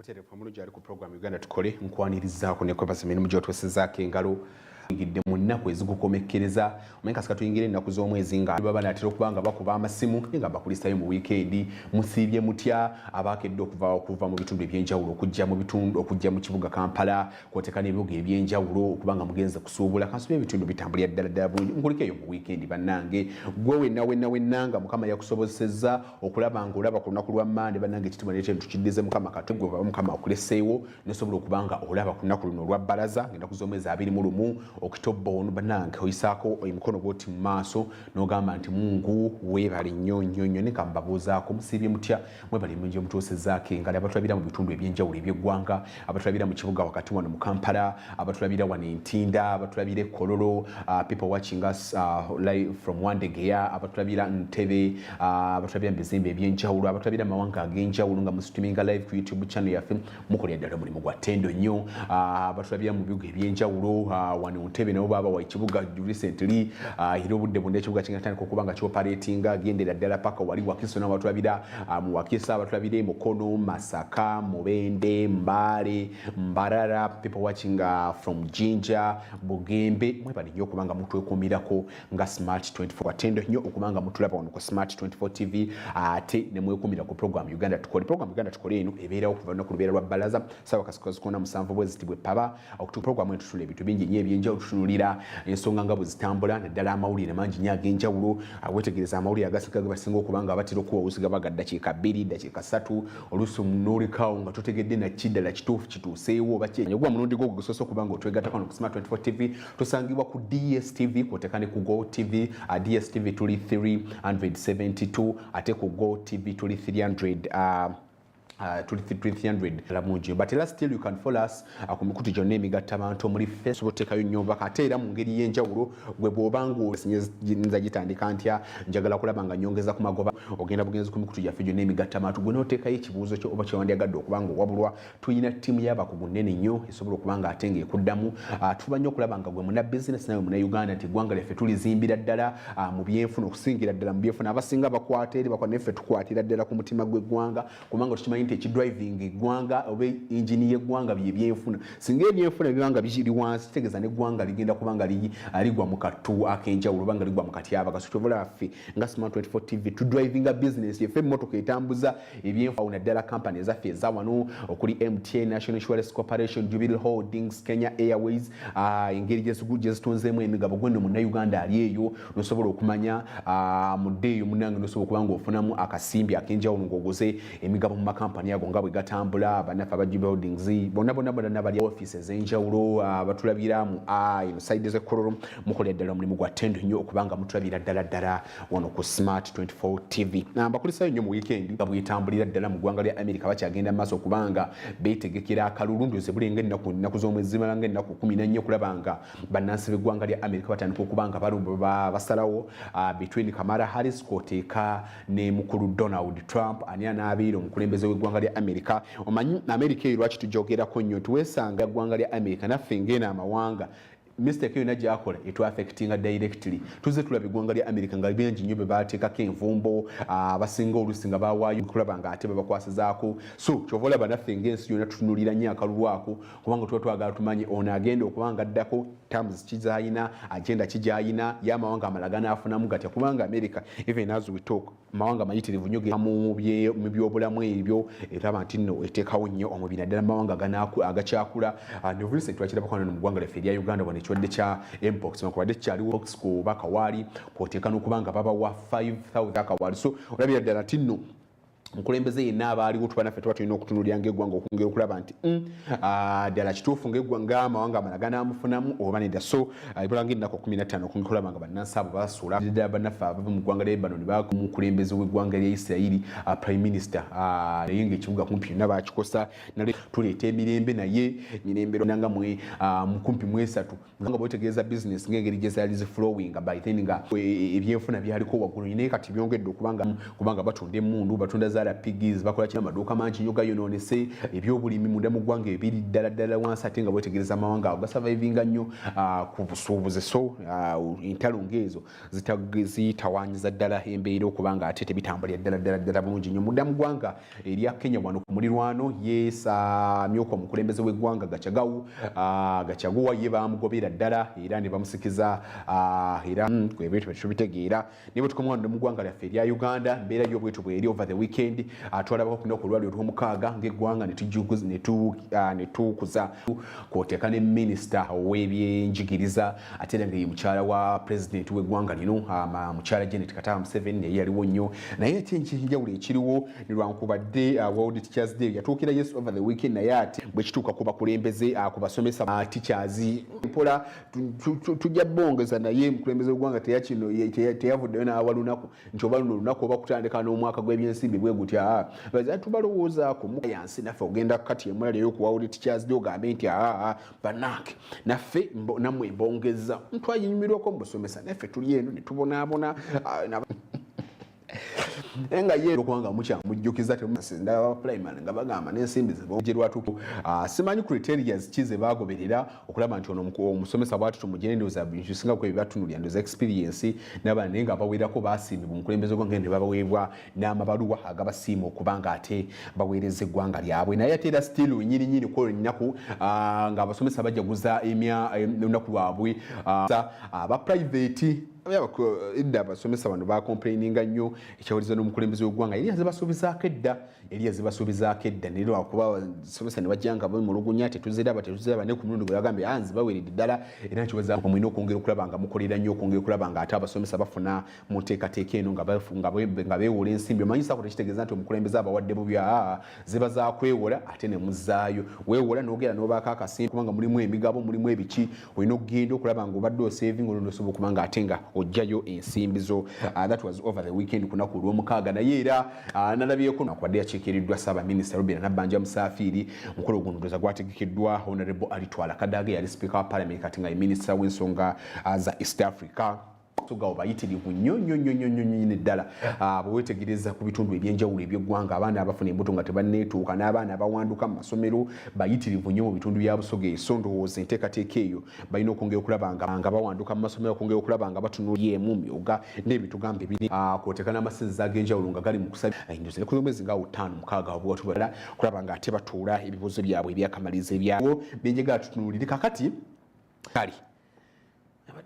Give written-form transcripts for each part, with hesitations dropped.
Mutere kwa mulungi ali ku program Uganda Tukole nkwanirizaako ne kwebasa mirimu gy'otwesezzaako engalo ngidde mu nnaku ezigukomekereza omanyi kasika tuyingira ennaku z'omwezi nga baba natera okuba nga bakuba amasimu nga bakulisayo mu weekend musiibye mutya abaakedde okuva mu bitundu ebyenjawulo okujja mu kibuga Kampala kwoteeka n'ebibuga ebyenjawulo okuba nga mugenze kusuubula kansubye ebitundu bitambulira ddala bulungi nkulikeeyo mu weekend bannange gwe wenna nga Mukama yakusobozesezza okulaba nga olaba ku lunaku lwa Mande bannange ekitiibwa n'ekyo tukiddize Mukama Katonda gwe Mukama akuleseewo n'osobola okuba nga olaba ku lunaku luno olwa bbalaza ng'ennaku z'omwezi 21 Oktoba ono bannange oyisaako emikono bw'oti mu maaso n'ogamba nti Mungu weebale nnyo ne kambabuuzaako musiibye mutya mwebale mungi omutuusezzaako engalo abatulabira mu bitundu ebyenjawulo eby'eggwanga abatulabira mu kibuga wakati wano mu Kampala abatulabira wano Ntinda abatulabira e Kololo people watching us live from Wandegeya abatulabira Ntebe abatulabira mu bizimbe ebyenjawulo abatulabira amawanga ag'enjawulo nga musituminga live ku YouTube channel yaffe mukolera ddala omulimu gwa ttendo nnyo abatulabira mu bibuga ebyenjawulo wano Ntebe nabo baba wa kibuga recently hiro budde bunda ekibuga kingatandika okuba nga kyoperatinga gendera ddala paka wali Wakiso n'abatulabira mu Wakiso abatulabira Mukono Masaka Mubende Mbale Mbarara people watching from Jinja Bugembe mwebale nnyo okuba nga mutwekuumirako nga Smart 24 attendo nnyo okuba nga mutulaba wano ku Smart 24 TV ate ne mwekuumira ku program Uganda Tukole program Uganda Tukole eno ebeerawo kuva no ku lubeera lwa bbalaza sawa kasikozi kona musanvu bwe zitibwe paba okutu program etu tule bitu bingi nnyo ebyenjawulo tutunulira ensonga nga bwe zitambula naddala amawulire mangi nnyo ag'enjawulo wetegereza amawulire agasinga basinga okuba nga batera okuwawusiga baga ddakiika 2 ddakiika 3 oluusi n'olekawo nga totegedde nakiddala kituufu kituuseewo oba ogwa mulundi gwo gusoose okuba nga otwegattako no ku Smart 24 TV tusangibwa ku DSTV kwoteeka ne ku Go TV DSTV tuli 372 ate ku Go TV tuli 300 lamunji but still you can follow us ku mikutu gyonna emigatta abantu muri Facebook tekayo nnyo ate era mu ngeri y'enjawulo gwe bw'obanga osinza gitandika ntya njagala kulaba nga nyongeza ku magoba ogenda bugenzi ku mikutu gyaffe gyonna emigatta abantu gwe n'oteekayo ekibuuzo kyo oba kyewandyagadde okuba nga owabulwa tuyina ttiimu y'abakugu nnene nnyo esobola okuba nga ate ng'ekuddamu tuba nnyo okulaba nga gwe muna bizinesi nawe muna Uganda nti eggwanga lyaffe tulizimbira ddala mu byenfuna okusingira ddala mu byenfuna abasinga bakwata eri naffe tukwatira ddala ku mutima gw'eggwanga kubanga tukimanyi nti ekidriving eggwanga oba engine y'eggwanga byenfuna singa ebyenfuna bibanga bikiri wansi kitegeeza n'eggwanga ligenda kuba nga ligwa mu kattu ak'enjawulo oba nga ligwa mu katyaba kasitubula baffe nga Smart 24 TV tudrivinga business yaffe emmotoka etambuza ebyenfuna naddala company ezaffe eza wano okuli MTN National Insurance Corporation Jubilee Holdings Kenya Airways engeri gyezitunzeemu emigabo gwenno munnayuganda ali eyo nosobola okumanya mudde eyo munnange nosobola okuba nga ofunamu akasimbi ak'enjawulo ng'oguze emigabo mu makampani ago nga bwe gatambula bannaffe aba Jubilee Holdings bonna bali offices ez'enjawulo batulabira mu ino side z'ekkololo mukolera ddala omulimu gwa ttendo nnyo okubanga mutulabira ddala wano ku Smart 24 TV mbakulisayo nnyo mu weekend nga bwetambulira ddala mu ggwanga lya America bakyagenda mu maaso okubanga beetegekera akalulu ndowooza bulinga ennaku z'omwezi zimala nga ennaku 14 okulaba nga bannansi b'eggwanga lya America batandika okuba nga basalawo between Kamala Harris kwoteeka ne mukulu Donald Trump ani anaabeera omukulembeze w'eggwanga lya America omanyi America eyo lwaki tujogerako nnyo tuwesanga eggwanga lya America naffe ng'eno amawanga mistake yo najja akola etu affectinga directly tuze tulaba eggwanga lya America nga bengi nnyo be baateekako envumbo abasinga oluusi nga bawaayo kulaba nga ate babakwasizaako so kyovola banaffe ng'ensi yonna tutunulira nnyo akalulu ako kubanga tuba twagala tumanye ono agenda okuba nga addako terms kizayina agenda kijayina y'amawanga amalala ganaafunamu gatya kubanga America even as we talk mawanga mayitirivu nnyo mu byobulamu ebyo eraba nti nno eteekawo nnyo omubiri naddala mawanga agakyakula ne recent twakirabako mu ggwanga lyaffe erya Uganda wano ekirwadde kya mpox nakubadde kyaliwo mpox ku bakawaali kwoteeka n'okuba nga babawa 5,000 akawaali so olabira ddala nti nno mukulembeze yenna abaaliwo tuba naffe tuba tulina okutunulira ng'eggwanga okungera okulaba nti ddala kituufu ng'eggwanga amawanga amala ganaamufunamu oba nedda so ebula ng'ennaku 15 okungera okulaba nga bannansi abo basuula ddala bannaffe abava mu ggwanga lya Lebanon baako mukulembeze w'eggwanga lya Isirayiri prime minister naye ng'ekibuga kumpi byonna baakikosa nale tuleeta emirembe naye mirembe nanga kumpi mu 3 nga bwetegeeza business ng'engeri gye zaali ziflowing by then nga ebyenfuna byaliko waggulu naye kati byongedde kubanga batunda emmundu batunda bazaala pigs bakola kina amaduuka mangi nnyo gayonoonese ebyobulimi munda mu ggwanga ebiri ddala wansi ate nga bwetegereza amawanga ago gasurvivinga nnyo ku busuubuzi so entalo ng'ezo zitawaanyiza ddala embeera okubanga ate tebitambulira ddala bulungi nnyo munda mu ggwanga erya Kenya wano ku mulirwano yeesamyuka omukulembeze w'eggwanga Gachagua ye bamugobera ddala era ne bamusikiza era ebintu tubitegeera ne bwe tukomwano mu ggwanga lyaffe erya Uganda mbeera y'obwetu bweri over the weekend twalabako ku lunaku olwali olw'omukaaga ng'eggwanga ne tukuza kwoteeka ne minisita ow'ebyenjigiriza ate era nga ye mukyala wa pulezidenti w'eggwanga lino mukyala Janet Kataba Museveni yali aliwo nnyo naye ate enjawulo ekiriwo ne lwankubadde World Teachers Day yatuukira yesu over the weekend naye ate bwe kituuka ku bakulembeze ku basomesa teachers mpola tujja bongeza naye mukulembeze w'eggwanga teyavuddeyo n'awalunaku nti oba luno olunaku oba kutandika n'omwaka gw'ebyensimbi bwe gutya baza tubalowoozaako yansi naffe ogenda kati emulaleyo ku World Teachers Day ogambe nti bannange naffe nammwe bongeza twayinyumirwako mu busomesa naffe tuli eno ne tubonaabona enga ye okubanga mukyamujjukiza ndaba primary nga bagamba n'ensimbi zebogerwatuko simanyi criterias kize bagoberera okulaba nti ono omusomesa bwatu tumugendeeza bintu singa kwe bibatunulya ndoza experience n'abana naye nga baweerako basiimibwa omukulembeze gwange ne babaweebwa n'amabaluwa agabasiima okubanga ate baweereza eggwanga lyabwe naye ate era still nyininyini ko ennaku nga abasomesa bajaguza olunaku lwabwe aba private edda abasomesa bano bacomplaininga nnyo ekyawuliza n'omukulembeze w'eggwanga yali yazibasuubizaako edda naye lwakuba abasomesa ne bajja nga bemulugunya tetuziraba ne ku mulundi gwe bagambye anzi baweeredde ddala era nkibaza mulina okwongera okulaba nga mukolera nnyo okwongera okulaba nga ate abasomesa bafuna mu nteekateeka eno nga beewola ensimbi omanyisaako tekitegeeza nti omukulembeze abawadde bubi ziba zakwewola ate ne muzzaayo weewola n'ogera n'obaako akasimbi kubanga mulimu emigabo mulimu ebiki olina okugenda okulaba nga obadde osaving olwo nosobola okubanga ate nga ojjayo ensimbi zo that was over the weekend kunaku olw'omukaaga naye era nalabyeko nakwadde yakiikiriddwa Ssaabaminisita Robert Nabbanja Musafiri mukolo guno ndoza gwategekeddwa Honorable Alitwala Kadaga yali Speaker wa Parliament kati nga ye Minisita w'ensonga za East Africa tugawo bayitirivu nnyo ddala bwe weetegereza ku bitundu ebyenjawulo eby'eggwanga abaana abafuna embuto nga tebanneetuuka n'abaana abawanduka mu masomero bayitirivu nnyo mu bitundu bya Busoga so ndowooza enteekateeka eyo balina okwongera okulaba nga bawanduka mu masomero okwongera okulaba nga batunulyemu myoga n'ebitugambo ebiri kwoteeka n'amasinzizo ag'enjawulo nga gali mu kusaba endozi ku mwezi nga 5-6 obwatubala kulaba nga ate batuula ebibuuzo byabwe ebyakamaliza ebyabo byenjagala tutunuulire kakati kali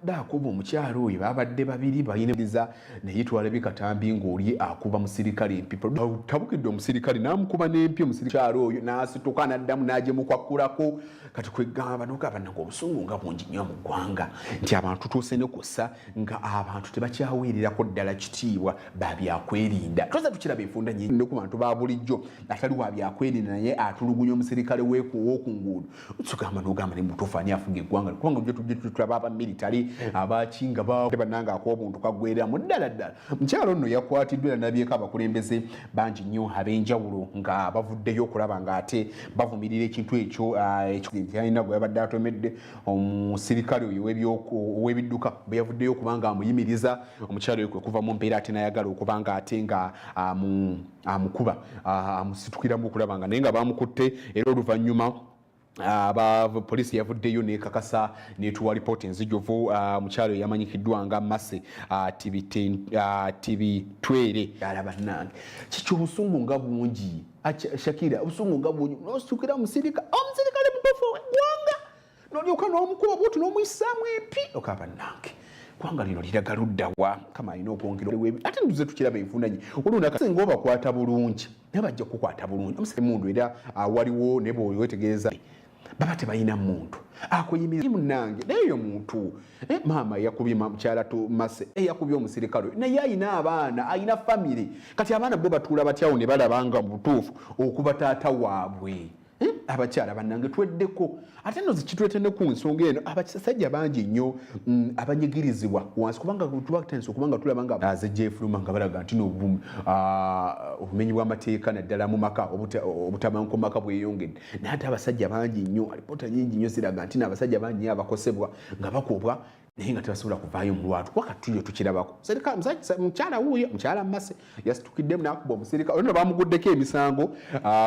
akuba omukyalo oyo babadde babiri bayiniriza naye twalabe katambi ng'oli akuba musirikale empipo tabukidde omusirikale n'amukuba n'empi omusirikale oyo n'asituka n'addamu n'agyemukwakkulako kati kwegamba n'ogamba nga obusungu nga bungi nnyo mu ggwanga nti abantu tuuse ne kussa nga abantu tebakyaweererako ddala kitiibwa babyakwerinda toza tukiraba enfunda nyingi ku bantu ba bulijjo atali wa byakwerinda naye atulugunya omusirikale w'oku nguudo tugamba n'ogamba ne mutuufu ani afuga eggwanga kubanga tujja tulaba abamilitale abakinga bananga ak'obuntu kagwereramu ddala mukyalo nno yakwatiddwa era nabyeko abakulembeze bangi nnyo ab'enjawulo nga bavuddeyo okulaba nga ate bavumirira ekintu ekyo alina gwe yabadde atomedde omusirikale oyo ow'ebidduka bwe yavuddeyo okubanga amuyimiriza omukyalo oyo kwe kuva mu mbeera ate nayagala okubanga ate nga amukuba amusitukiramu okulaba nga naye nga bamukutte era oluvannyuma poliisi yavuddeyo nekakasa netuwa lipooti enzijuvu mukyalo yamanyikiddwa nga Mase tibitwere alabannange kiki obusungu nga bungi Shakira obusungu nga bungi nosukira omusirikale mutofu w'eggwanga nolyoka n'omukuba bwoti n'omuyisaamu empi okabannange kwanga lino liraga luddawa kama alina okwongera ate nduze tukiraba enfunda nyi olunakasinga obakwata bulungi naye bajja kukwata bulungi omusemundu era waliwo ne bwe wetegereza baba tebalina muntu akuyimiriza munange naye muntu maama yakubye mukyala tu Mase yakubye omusirikale naye ayina abaana ayina family kati abaana bo batuula batyawo ne balabanga mu butuufu okuba taata waabwe abakyala bannange tweddeko ate nno zikitwete ne ku nsonga eno abasajja bangi nnyo abanyigirizibwa wansi kubanga tubatanisa okubanga tulaba nga zejjeefuluma nga balaga nti obumenyi bw'amateeka naddala mu maka obutabanguko mu maka bweyongedde naye ate abasajja bangi nnyo alipoota nyingi nnyo ziraga nti n'abasajja bangi nnyo abakosebwa nga bakobwa naye nga tebasobola kuvaayo mu lwatu wakatuyo tukirabako mukyala wuuyo mukyala Mase yasitukiddemu n'akuba omusirikale olino bamuguddeko emisango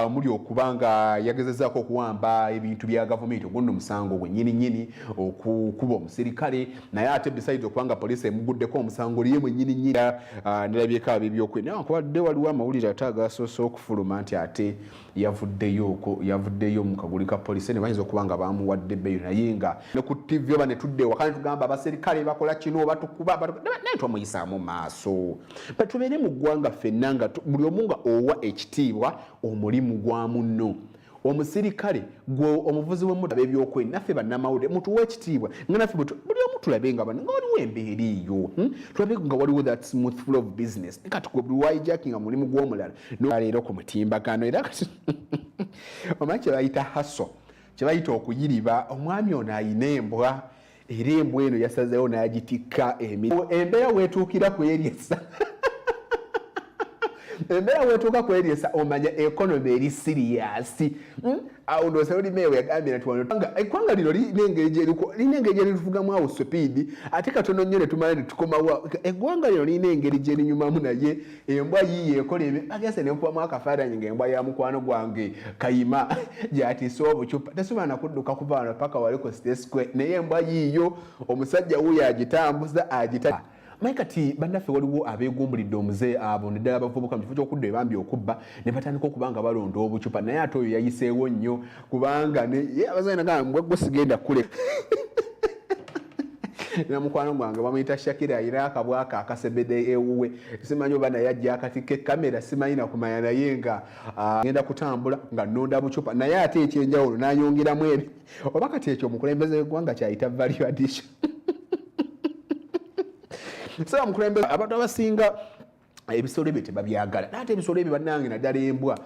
muli okuba nga yagezezaako okuwamba ebintu bya gavumenti oguno musango gwe nnyini okukuba omusirikale naye ate besides okubanga poliisi emuguddeko omusango liye mwennyini nerabyeko ab'ebyokwerinda naye wankubadde waliwo amawulire ate agasoose okufuluma nti ate yavuddeyo mu kaguli ka poliisi ne bayinza okuba nga bamuwadde bbeeyo naye nga ne ku TV oba ne tudde ewaka ne tugamba abaserikale bakola kino batukuba naye twamuyisaamu maaso batubeere mu ggwanga ffenna nga buli omu nga owa ekitiibwa omulimu gwa munno omusirikale gwe omuvuzi w'emmotoka ebyokwerinda naffe bannamawulire mutuwa ekitiibwa nga naffe buli omu tulabe nga waliwo embeera eyo tulabe nga waliwo that smooth flow of business kati gwe buli wayijackinga mulimu gw'omulala leero ku mutimbagano era omanyi kye bayita haso kye bayita okuyiriba omwami ono ayina embwa era embwa eno yasazeewo n'agitikka embeera weetuukira ku eryesa embeera weetuuka ku eryesa omanya economy eri siriyasi awo ndoosa olimeewo yagambye nti eggwanga lino lirina engeri gye lifugamu awo speedi ate katono nnyo ne tumala ne tukomawo eggwanga lino lirina engeri gye linyumamu naye embwa yiiyo ekola agese ne nkubamu akafaananyi ng'embwa ya mukwano gwange kayima gyatiise obucupa tesobola nakudduka kuva wano paka waliko State Square naye embwa yiiyo omusajja wuuyo agitambuza agita mayi kati bannaffe waliwo abeegumbulidde omuze abo neddala abavubuka mu kifo ky'okudda ebambi okubba ne batandika okuba nga balonda obucupa naye ate oyo yayiseewo nnyo kubanga abazanyi nagamba mbwegwe sigenda kule na mukwano gwange bamuyita Shakira ayina akabwaka akasebede ewuwe simanyi oba naye ajja akatika kamera simanyi nakumanya naye nga ngenda kutambula nga nnonda bucupa naye ate ekyenjawulo n'ayongeramu ebi oba kati ekyo omukulembeze w'eggwanga kyayita value addition saba mukulembeze abantu abasinga ebisolo ebyo tebabyagala ate ebisolo ebyo bannange naddala embwa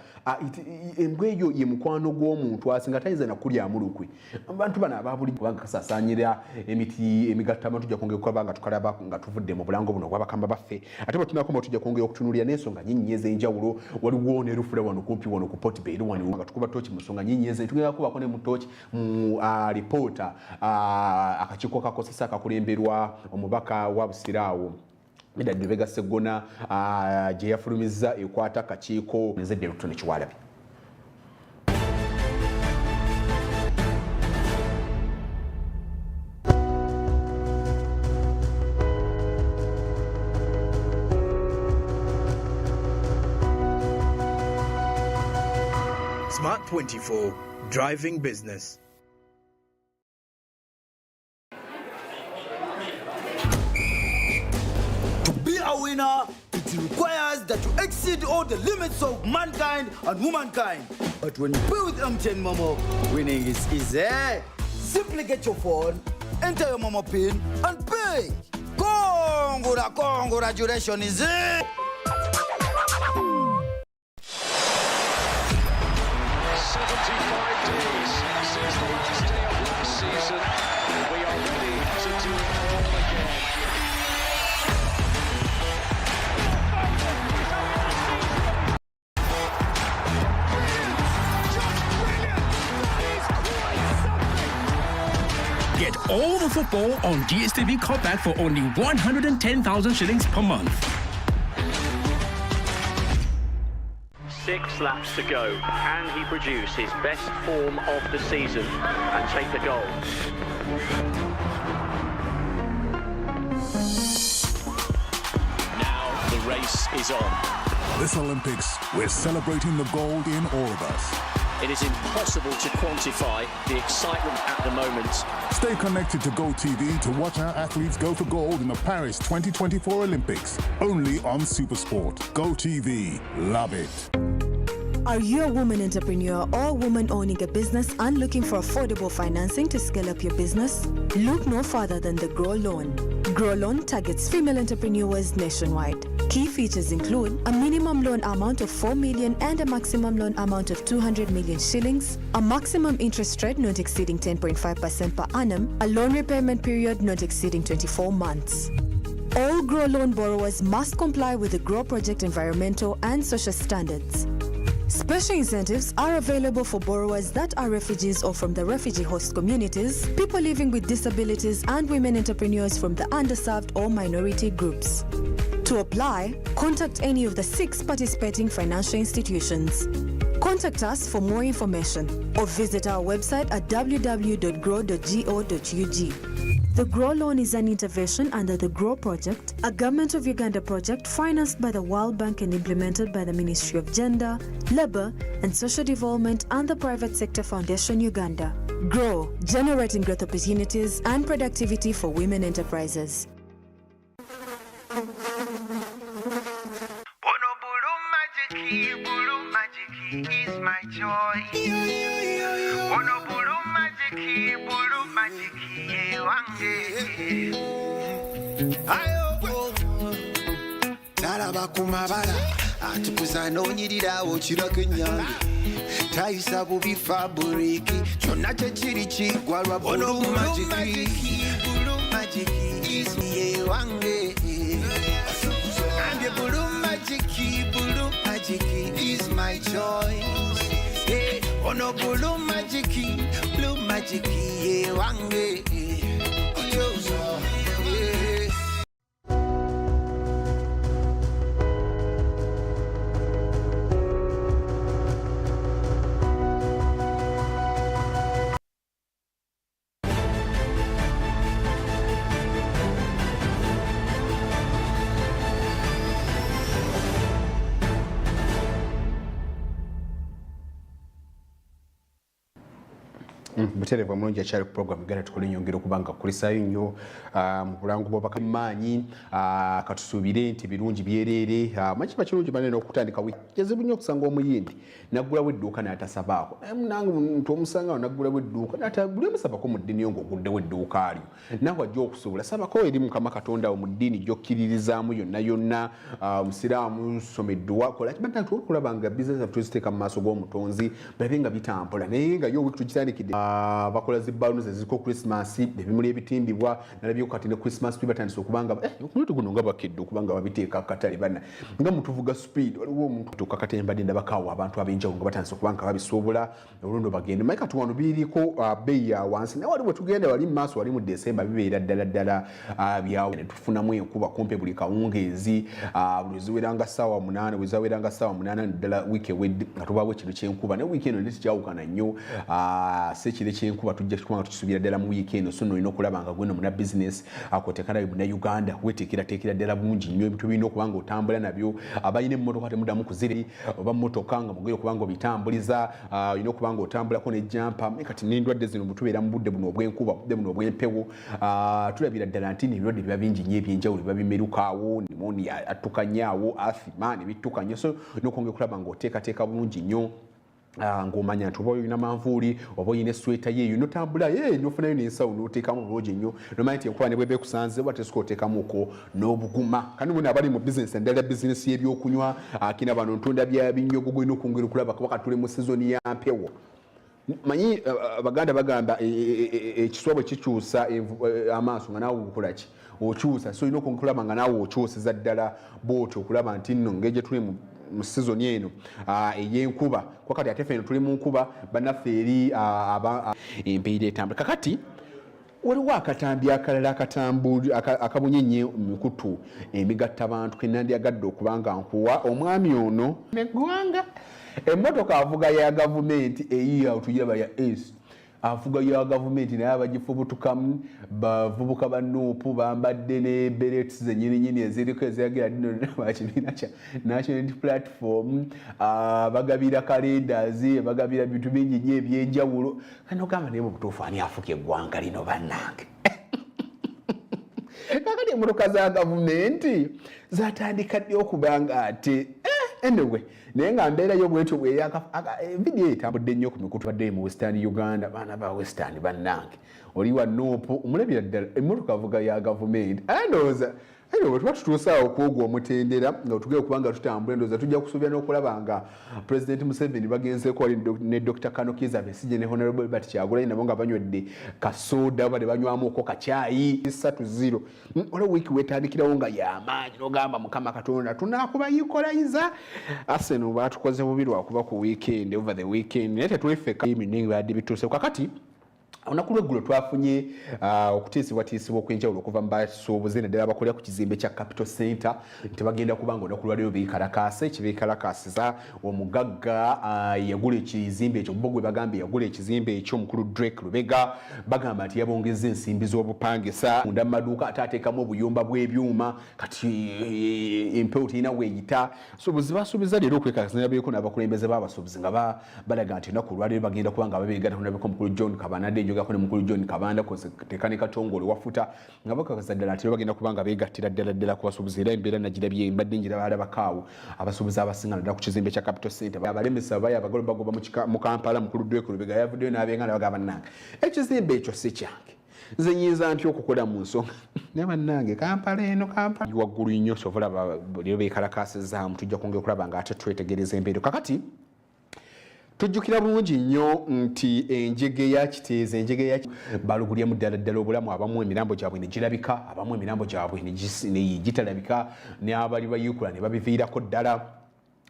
eyo ye mukwano gw'omuntu asinga tayinza nakulyamu lukwe abantu bano ababuli kubanga kasasaanyira emiti emigattama tujja kwongera okuba nga tukalaba nga tuvudde mu bulango buno obwabakamba baffe ate bwe tunaakoma tujja kwongera okutunuulira n'ensonga nnyinyi ez'enjawulo waliwo ne rufula wano kumpi wano ku Port Bay wano nga tukuba tooki mu nsonga nnyinyi eze tugenda kubako ne mu tooki mu alipoota akakiiko kakosesa akakulemberwa omubaka wa Busiraawo Medadi Vega Segona gye yafulumizza ekwata akakiiko nzedde Lutone Kiwalabi. Smart 24, driving business. A winner, it requires that you exceed all the limits of mankind and womankind. But when you play with MTN Momo, winning is easy. Simply get your phone, enter your Momo PIN, and pay. Congratulations, is it? 75 days since the last day of last season. We are ready to do it all again. Get all the football on DStv Cutback for only 110,000 shillings per month. 6 laps to go. Can he produce his best form of the season and take the goal? Now the race is on. This Olympics, we're celebrating the gold in all of us. It is impossible to quantify the excitement at the moment. Stay connected to GoTV to watch our athletes go for gold in the Paris 2024 Olympics. Only on SuperSport. GoTV. Love it. Are you a woman entrepreneur or a woman owning a business and looking for affordable financing to scale up your business? Look no further than the Grow Loan. Grow Loan targets female entrepreneurs nationwide. Key features include a minimum loan amount of 4 million and a maximum loan amount of 200 million shillings, a maximum interest rate not exceeding 10.5% per annum, a loan repayment period not exceeding 24 months. All Grow Loan borrowers must comply with the Grow Project environmental and social standards. Special incentives are available for borrowers that are refugees or from the refugee host communities, people living with disabilities, and women entrepreneurs from the underserved or minority groups. To apply, contact any of the 6 participating financial institutions. Contact us for more information or visit our website at www.grow.go.ug. The GROW loan is an intervention under the GROW project, a Government of Uganda project financed by the World Bank and implemented by the Ministry of Gender, Labour and Social Development and the Private Sector Foundation Uganda. GROW, generating growth opportunities and productivity for women enterprises. Blue magic is my joy. Blue magic, Naraba kumabala atukuza nonyirirawo kirako enyange tayisa bubi faburiki kyonna kyekiri kigwalwa blue magic is ye wange and blue magic is my choice. Hey, ono blue magic ye wange. Butereva mulungi akyali ku program gana tukole nyongero kubanga kulisayo nnyo mu bulangu bw'abakamanyi katusuubire nti birungi byerere makiba kirungi banene okutandika kizibu nnyo okusanga omuyindi naggulawo edduuka n'atasabaako nange muntu omusangawo naggulawo edduuka buli omusabako mu ddiini yo ng'oguddewo edduuka alyo naawe ajja okusuubula sabako eri mukama katonda wo mu ddiini gy'okkiririzaamu yonna yonna omusiraamu someddwa kola kibantu okulaba nga bizinesi tuziteeka mu maaso g'omutonzi balabe nga bitambula naye nga yo wiiki tukitandikidde bakola zibbaluni eziriko Christmas ebimuli ebitimbibwa nalabye kati ne Christmas tree batandise okubanga omuntu guno nga bakedde okubanga babiteeka akatale bana nga mutuvuga speed waliwo omuntu tukakatemba dinda bakawo abantu abenjawulo nga batandise okubanga babisuubula olundo bagende maika tuwano biriko bei ya wansi naye waliwo tugenda wali mu maaso wali mu December bibeera ddala byawo tufunamu enkuba kumpe buli kawungeezi buli ziweranga ssaawa 8 bwe zaweranga ssaawa 8 ddala wiiki ewedde nga tubaawo ekintu ky'enkuba naye wiiki eno tekyawukana nnyo sekire kyenkuba tujja kubanga tukisuubira ddala mu wiiki eno so nolina okulaba nga gweno muna business akotekana muna Uganda weteekerateekera ddala bungi nnyo ebintu birina okuba nga otambula nabyo abalina emmotoka temuddamu kuzire oba mmotoka nga mugoye okuba nga obitambuliza olina okuba nga otambulako nejjampa kati n'endwadde zino butubeera mu budde buno obw'enkuba budde buno obw'empewo tulabira ddala nti ebirwadde biba bingi nnyo ebyenjawulo biba bimerukaawo pneumonia attukanyaawo asthma ne bittuka nnyo so olina okwongera okulaba nga oteekateeka bulungi nnyo ng'omanya nti oba olina manvuuli oba olina esweta yeeyo notambula nofunayo n'ensawo n'oteekamu bulungi nnyo nomanya nti enkuba ne bweba ekusanze oba tesoka oteekamuko n'obuguma kandi bonna abali mu bizinesi endala bizinesi y'ebyokunywa akina bano ntunda bya binyogo golina okwongera okulaba kubaka tuli mu sizoni ya mpewo manyi abaganda bagamba ekiswa bwe kikyusa amaaso nga naawe okulaki okyusa so olina okwongera okulaba nga naawe okyuseza ddala bwoti okulaba nti nno ngeri gye tuli mu sizoni eno ey'enkuba kwakati ate ffe tuli mu nkuba bannaffe eri empeera etambula kakati waliwo akatambi akalala akabunyenye mikutu emigatta bantu kenandyagadde okuba nga nkuwa omwami ono neggwanga emmotoka avuga ya gavumenti eyiya otugira ya east afuga ya gavumenti naye abagifubutukamu bavubuka bannuupu bambadde ne berets zenyininyini eziriko eziragira dino bakibiina kya national platform bagabira calendars bagabira bintu bingi nnyo ebyenjawulo kano gamba naye mubutuufu ani afuka eggwanga lino bannange kakati emmotoka za gavumenti zatandika ddi okuba nga ate anyway naye nga mbeerayo bwetyo vidiyo etambudde nnyo ku mikutu badde mu Western Uganda baana ba Western bannange oli wa Nuupu omulabira ddala emmotoka avuga ya gavumenti andowooza Anyway, tutuusawo kwogwa omutendera nga tugere kubanga tutambula endowooza tujja kusuubira n'okulaba nga President Museveni bagenzeeko wali ne Dr. Kano Kizza Besigye ne Honorable Robert Kyagulanyi nabo nga banywedde kasoda bade banywamuko kacaayi 3-0 olwo wiiki wetandikirawo nga y'amaanyi n'ogamba Mukama Katonda tunaakuba yikolayiza Arsenal baatukoze bubi lwakuba ku weekend over the weekend naye tetwefeka eminingi badde bituuse kakati olunaku lw'eggulo twafunye okutiisibwatiisibwa okw'enjawulo okuva mu basuubuzi naddala abakolera ku kizimbe kya Capital Center nti bagenda kubanga olunaku lwaleero beekalakaasa ekibeekalakaasiza omugagga yagula ekizimbe ekyo bo gwe bagambye yagula ekizimbe ekyo omukulu Drake Lubega bagamba nti yabongezza ensimbi z'obupangisa munda mu maduuka ate ateekamu obuyumba bw'ebyuma kati empewo terina weeyita suubuzi basuubiza leero okwekalakaasa beeko n'abakulembeze b'abasuubuzi nga balaga nti olunaku lwaleero bagenda kubanga babeegatta kunabeko omukulu John Kabanade gako ne mukulu John Kabanda ko tekane katongole wafuta nga bakakaza ddala ati bagenda kubanga beegattira ddala ku basuubuzi era embeera nagirabye mbadde njira balabakaawo abasuubuzi abasinga ddala ku kizimbe kya Capital Center abalemesa baya abagolo bagoba mu Kampala mukulu Drake Lubega yavuddeyo n'abenga bagamba nange ekizimbe ekyo si kyange nze nyinza ntya okukola mu nsonga ne bannange Kampala eno Kampala waggulu nnyo sobola leero beekalakaasizaamu tujja kwongera okulaba nga ate twetegereza embeera kakati tujjukira bulungi nnyo nti enjege ya kiteezi enjege ya balugulya mu ddala obulamu abamu emirambo gyabwe ne girabika abamu emirambo gyabwe ne gitalabika ne abali bayikula ne babiviirako ddala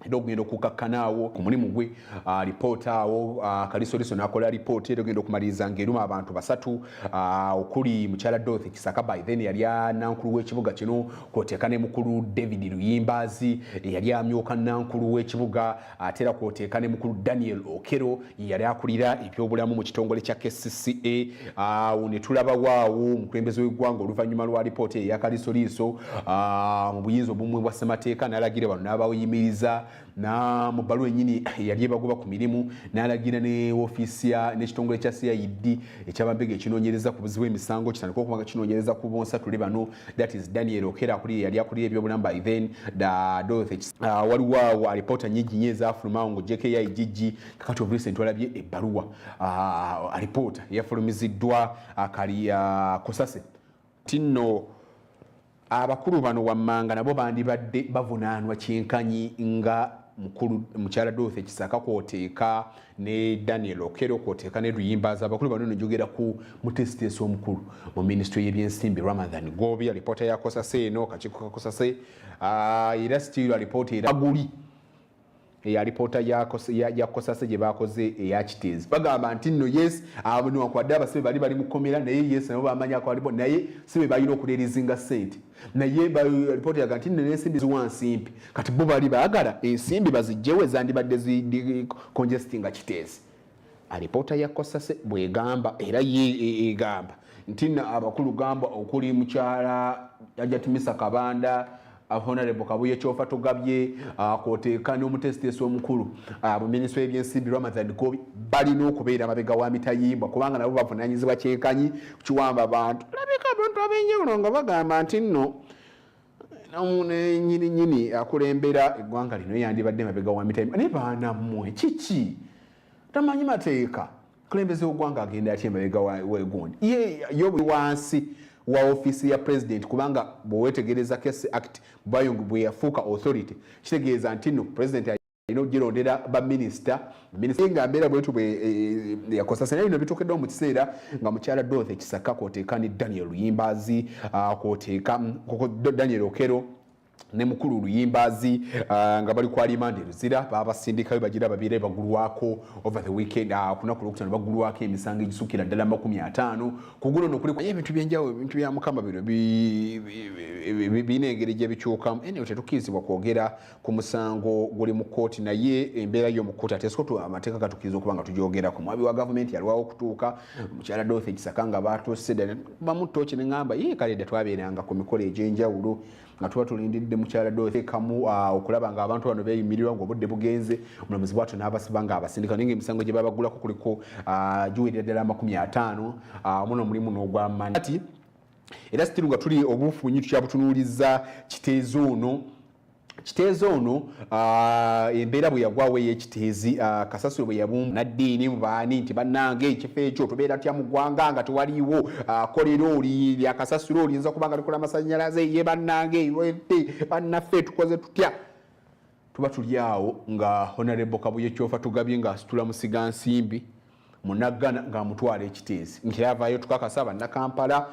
era ogenda okukakkanaawo ku mulimu gwe alipoota awo kalisoliso n'akola alipoota era ogenda okumaliriza ng'eruma abantu 3 okuli mukyala Dorothy Kisaka by then yali nankulu w'ekibuga kino kwoteeka ne mukulu David Luyimbazi yali amyoka nankulu w'ekibuga ate era kwoteeka ne mukulu Daniel Okero yali akulira ebyobulamu mu kitongole kya KCCA awo ne tulaba waawo omukulembeze w'eggwanga oluvannyuma lwa alipoota eya kalisoliso mu buyinza obumwe bwa ssemateeka n'alagira bano n'abawuyimiriza na mubalu enyini yali bagoba ku mirimu n'alagira ne ofisi ya n'ekitongole kya CID ekyabambega ekinoonyereza ku buzibu emisango kitandika okubanga kinoonyereza ku bonsa tuli bano that is Daniel Okera yali akulira ebyobulamu by then da Dorothy waliwo alipoota nyingi nnyo ezaafuluma ngo JKI Gigi kakati of recent walabye ebbaluwa alipoota yafulumiziddwa akali Kosase tinno abakulu bano wammanga nabo bandibadde bavunaanwa kyenkanyi nga mukyala Dorothy Kisaka kwoteeka ne Daniel Okero kwoteeka ne Luyimbaza abakulu bano njogera ku mutesiteesi omukulu mu ministry y'ebyensimbi Ramadhan Gobi alipoota ya Kosase eno kakiiko ka Kosase era still alipoota era aguli alipoota ya Kosase gye bakoze eya kiteezi bagamba nti nno yes abano akwadde abasibe bali mu komera naye yes nabo bamanya ko alipo naye sibe balina okuleerizinga ssente naye alipoota yaga nti nno n'ensimbi ziwansimpi kati bo bali baagala ensimbi bazijjewe zandibadde zi congestinga kiteezi alipoota ya Kosase bwegamba era ye egamba nti abakulu gamba okuli mukyala Ajatumisa Kabanda Honorable Kabuye Kyofa tugabye kwoteeka n'omutesiteesi omukulu mu minisitule y'ebyensimbi Ramadhan Gobi balina okubeera mabega wa mitayimbwa kubanga nabo bavunaanyizibwa kyenkanyi kiwamba abantu labika abantu ab'enjawulo nga bagamba nti nno nyini akulembera eggwanga lino yandibadde mabega wa mitayimbwa naye baanammwe kiki tamanyi mateeka kulembeze w'eggwanga agenda atya emabega w'egundi ye wansi wa ofisi ya president kubanga bwewetegereza case act bayungu bwe yafuuka authority kitegeeza nti no president alina okugirondera baminisita nga mbeera bwetu bwe yakosasa naye bino bituukiddwa mu kiseera nga mukyala Dorothy Kisaka kwoteeka ne Daniel Luyimbazi kwoteeka Daniel Okero ne mukulu Luyimbazi nga bali kwa limande Luzira babasindikayo bagira babire bagulwako over the weekend kunaku lokutano bagulwako emisango egisukira ddala 50 kuguno nokuli kwa ebintu byenjawo ebintu bya mukama bino binengeri gye bikyukamu ene tetukizibwa kwogera ku musango guli mu kooti naye embeera yo mu kooti atesko amateeka gatukiza okubanga tujogera ku mwabi wa government yalwawo okutuuka mukyala Dorothy Kisaka nga batuse bamutooki ne ngamba ye kale dda twabeeranga ku mikolo egy'enjawulo nga tuba tulindidde mukyala Dorothy kamu okulaba nga abantu bano beeyimirirwa ng'obudde bugenze omulamuzi bwatyo n'abasiba nga abasindika naye ng'emisango gye babagulako kuliko giwerera ddala 50 muno mulimu n'ogw'amaanyi era still nga tuli obuufu bunyi tukyabutunuuliza kiteezi ono kiteezi ono embeera bwe yagwawo ey'ekiteezi kasasiro bwe yabumu naddiini mu baani nti bannange ekifo ekyo tubeera tutya mu ggwanga nga tewaliiwo kolero oli lya kasasiro oliyinza kuba nga likola amasannyalaze ye bannange wete bannaffe tukoze tutya tuba tuli awo nga honorable Kabuye Kyofa tugabye nga asitula musiga nsimbi munaggana ng'amutwala ekiteezi nkyavaayo tukakasa bannakampala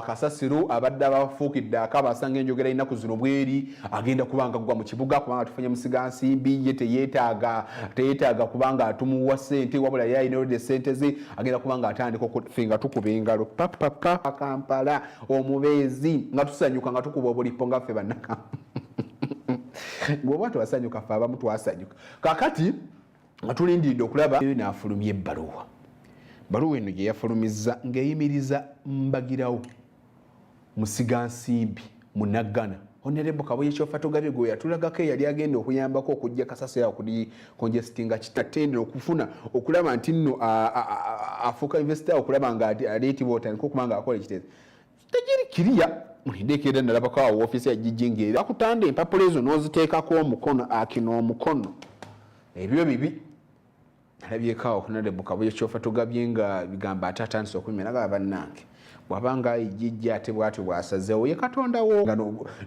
kasasiro abadde abafuukidde akabasanga enjogera ennaku zino bweri agenda kubanga gwa mu kibuga kubanga tufunye musiga nsimbi ye teyeetaaga kubanga atumuwa ssente wabula ye ayina olidde ssente ze agenda kubanga atandika okufinga tukuba engalo papapa Kampala omubeezi nga tusanyuka nga tukuba obulipo nga ffe bannakampala bw'oba twasanyuka ffe abamu twasanyuka kakati nga tulindiridde okulaba n'afulumya ebbaluwa eno gye yafulumizza ng'eyimiriza mbagirawo musiga nsimbi munaggana honorable Kabuye Kyofa tugabye gwe yatulagako yali agenda okuyambako okujja kasasiro okuli congestinga kitatende okufuna okulaba nti nno afuuka investor okulaba nga aleetibwa otandika okuba nga akola ekiteezi tegiri kiriya mulindekera nalabako awo ofiisi ya jijinga akutanda empapula ezo n'oziteekako omukono akino omukono ebyo bibi alabyeko honorable Kabuye Kyofa tugabye nga bigamba atatandise okumira nga bannange bwabanga ijijja ate bwatyo bwasazeewo ye katondawo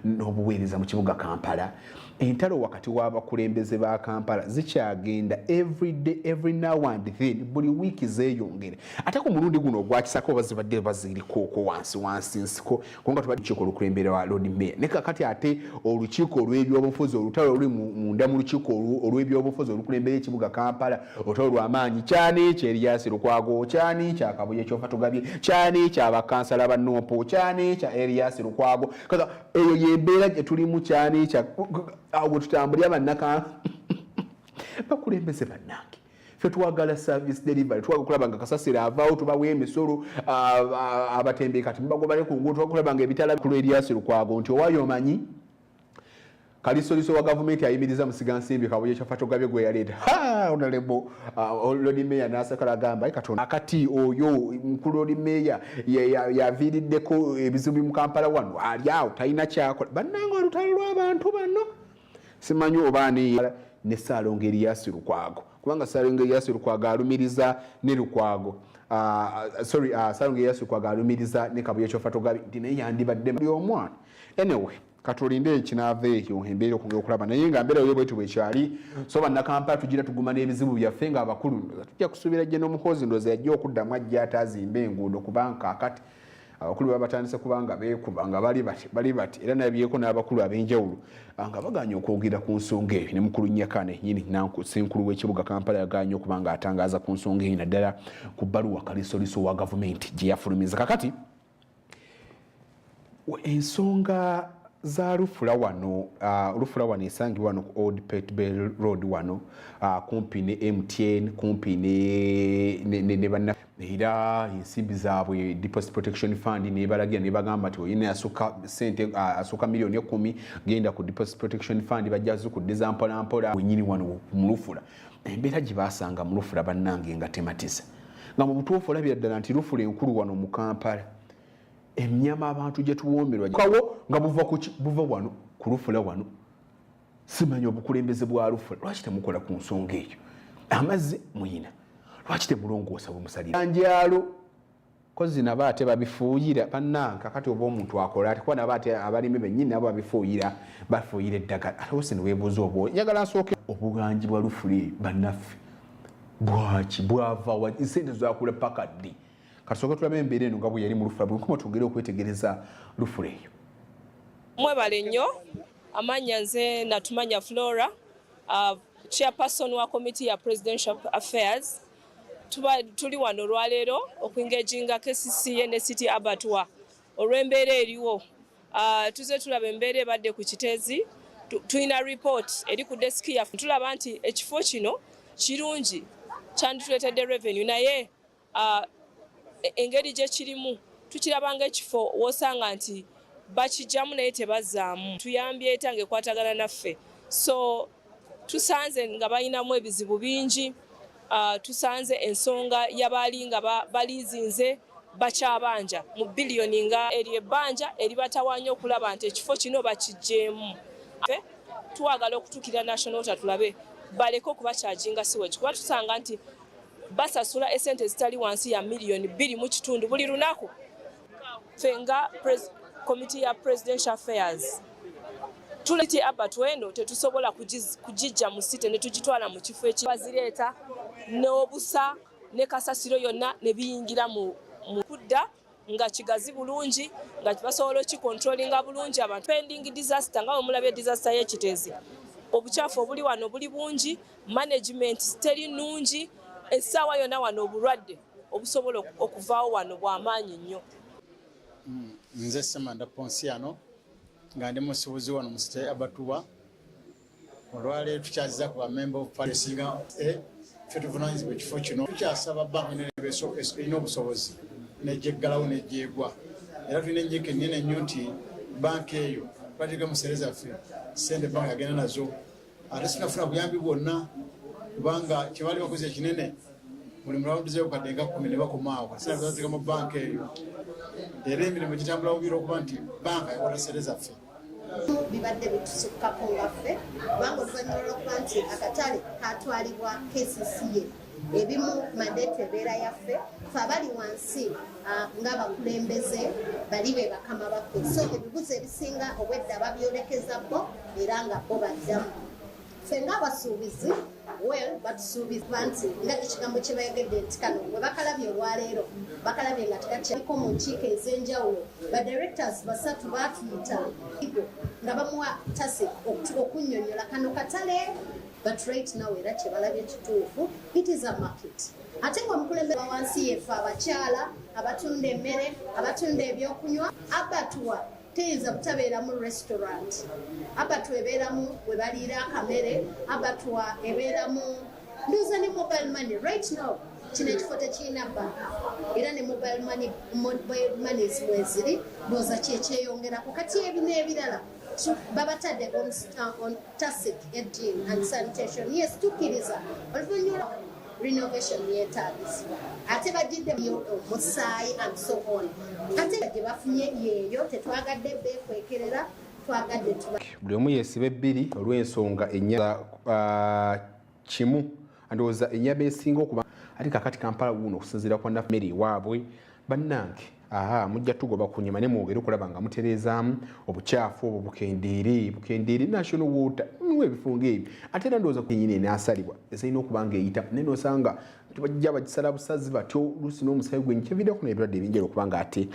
n'obuweereza mu kibuga Kampala entalo wakati w'abakulembeze ba Kampala zikyagenda every now and then buli wiiki zeeyongere ate ku mulundi guno ogwakisako bazibadde bazirikooko wansi nsiko kubanga tubadde lukiiko olukulembera wa Lord Mayor ne kakati ate olukiiko olw'ebyobufuzi olutalo oluli munda mu lukiiko olw'ebyobufuzi olukulembera ekibuga Kampala olutalo lw'amaanyi kyani Erias Lukwago kyani kya Kabuye Kyofa tugabye kyani ky'abakansala ba Nopo kyani kya Erias Lukwago kaza eyo yembeera gye tulimu kyani kya awo tutambulira bannaka bakulembeze bannange ffe twagala service delivery twagala okulaba nga kasasiro avaawo tubawa emisolo abatembe kati mubagobale ku nguudo twakulaba nga ebitala ku Erias Lukwago nti owaayo omanyi kalisoliso wa gavumenti ayimiriza musiga nsimbi Kabuye Kyofa tugabye gwe yaleeta honorable Lord Mayor n'asakala agamba katonda akati oyo mukulu Lord Mayor yaviiriddeko ebizibu mu Kampala wano ali awo talina kyakola bannange olutalo lw'abantu bano simanyi obaani ne Ssaalongo Erias Lukwago kubanga Ssaalongo Erias Lukwago alumiriza ne Lukwago Ssaalongo Erias Lukwago alumiriza ne Kabuye Kyofa tugabye nti naye yandibadde buli omwana anyway katulinde ekinaava ekyo embeera okugenda okulaba naye nga mbeera yo bwetu bwekyali so bannakampala tugira tuguma n'ebizibu byaffe nga abakulu tujja kusuubira gye n'omukozi ndoozi yajja okuddamu ajja ataazimba enguudo kubanga kakati abakulu babatandise kubanga beekuba nga bali bati era nabyeko n'abakulu ab'enjawulo nga baganya okwogera ku nsonga eyo ne mukulu Nyakane nyini senkulu w'ekibuga Kampala yaganya okuba nga atangaaza ku nsonga eyo naddala ku bbaluwa kalisoliso wa gavumenti gye yafulumiza kakati ensonga za Lufula wano esangibwa wano ku Old Petbell Road wano kumpi ne MTN kumpi ne banna era ensimbi zaabwe Deposit Protection Fund nebalagira ne bagamba nti oyina asuka milioni 10 genda ku Deposit Protection Fund bajja zikuddiza mpola wenyini wano mu Lufula embeera gye basanga mu Lufula bannange nga tematiza nga mu butuufu olabira ddala nti Lufula enkulu wano mu Kampala emnyama abantu gye tuwoomerwa kawo nga buva wano ku Lufula wano simanyi obukulembeze bwa Lufula lwaki temukola ku nsonga eyo amazzi muyina lwaki temulongoosa bumusalira njalo kozi naba ate babifuuyira bannanka kati oba omuntu akola ate kuba naba ate abalimi bennyini nabo bafuuyira eddagala ate wose neweebuuza obwo njagala nsooke obuganji bwa Lufula bannaffe bwaki bwava ensente zakula paka ddi kasooka tulabe embeera eno nga bwe yali mu Lufula bwenkuma tugere okwetegereza Lufula eyo mwebale nnyo amannya nze Natumanya Flora chairperson wa committee ya presidential affairs tuli wano lwaleero okuengaginga KCCA ne City Abattoir olw'embeera eriwo tuze tulaba embeera ebadde ku kiteezi tulina report eri ku desk yaffe tulaba nti ekifo kino kirungi kyandituleetedde revenue naye engeri gye kirimu tukirabanga ekifo wosanga nti bakijjamu naye tebazzaamu tuyambye etange ekwatagana naffe so tusanze nga balinamu ebizibu bingi tusanze ensonga y'abaali nga balizinze bakyabanja mu biliyoni nga eri ebbanja eribatawaanya okulaba nti ekifo kino bakijjeemu twagala okutukira national water tulabe baleke okubakyajinga siwage kuba tusanga nti basasula esente zitali wansi ya miliyoni 2.5 buli lunaku. Ffe nga committee ya presidential affairs tuleti abatweno tetusobola kugijja mu site ne tugitwala mu kifo ekibazireeta n'obusa ne kasasiro yonna ne biyingira mu kudda nga kigazi bulungi nga basobola okikontrolinga bulungi abantu. Pending disaster nga omulabye disaster y'ekiteezi obukyafu obuli wano buli bungi, management teri nnungi, essaawa yonna wano obulwadde obusobola okuvaawo wano bw'amaanyi nnyo. Nze Semanda Ponsiano nga ndi musuubuzi wano mu site Abatuwa. Olwaleero tukyaziza ku bamemba of party singa ffe tuvunanyizibwa ekifo kino tukyasaba banka erina obusobozi nejjeggalawo nejjeegwa era tulina enjeka ennene nnyo nti banka eyo twateeka mu sere zaffe sente banka yagenda nazo ate sinafuna buyambi bwonna kubanga kyebali bakozi ekinene buli mulawundizeyo kadde nga 10 ne bakomaawo kasina zateeka mu banka eyo era emirimu gitambula bubira okuba nti banka yakola sere zaffe bibadde bitusukkako ngaffe kubanga oluvannyuma lw'okuba nti akatale katwalibwa KCCA ebimu mandate ebeera yaffe fe abali wansi ng'abakulembeze bali be bakama baffe so ebibuzo ebisinga obwedda babyolekeza bo era nga bo baddamu ffe ng'abasuubizi batusuubiza nti nga ekigambo kye bayogedde nti kano bwe bakalabye olwaleero bakalabye nga tekakyako mu nkiiko ez'enjawulo badirectors basatu baatuyita nga bamuwa tase okunnyonnyola kano katale but right now era kyebalabye kituufu it is a market ate ng'omukulembeze wansi yeffe abakyala abatunda emmere abatunda ebyokunywa abatuwa teyinza butabeeramu restaurant abatuwa ebeeramu we baliira akamere abatuwa ebeeramu nduuza ne mobile money right now kino ekifo tekirina banka era ne mobile monies mweziri ndowooza kyekyeyongerako kati ebina ebirala babatadde on tacit hygiene and sanitation yes tukkiriza oluvannyuma renovation yeetaagisibwa ate bagidde musaayi and so on ate gye bafunye yeeyo tetwagadde beekwekerera twagadde buli omu yeesiba ebbiri olw'ensonga ennya kimu ndowooza ennyama esinga okuba ate kakati Kampala wuno okusinziira kwa Mary waabwe bannange mujja tugoba ku nyama ne mwogere okulaba nga mutereezaamu obukyafu obwo bukendeeri national water mwe ebifunga ebyo ate era ndowooza kunyine enaasalibwa ezirina okuba nga eyita naye nosanga bajja bagisala busazi batyo oluusi n'omusaayi gwenyi kyeviddeko n'ebirwadde ebinjira okuba nga ate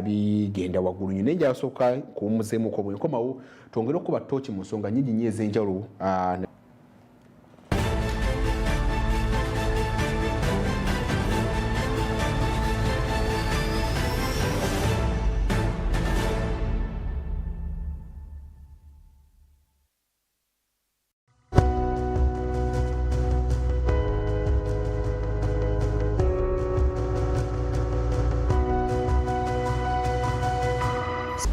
bigenda waggulu nnyo naye njasooka kuwummuzeemuko bwe nkomawo twongere okuba ttooki mu nsonga nnyingi nnyo ez'enjawulo.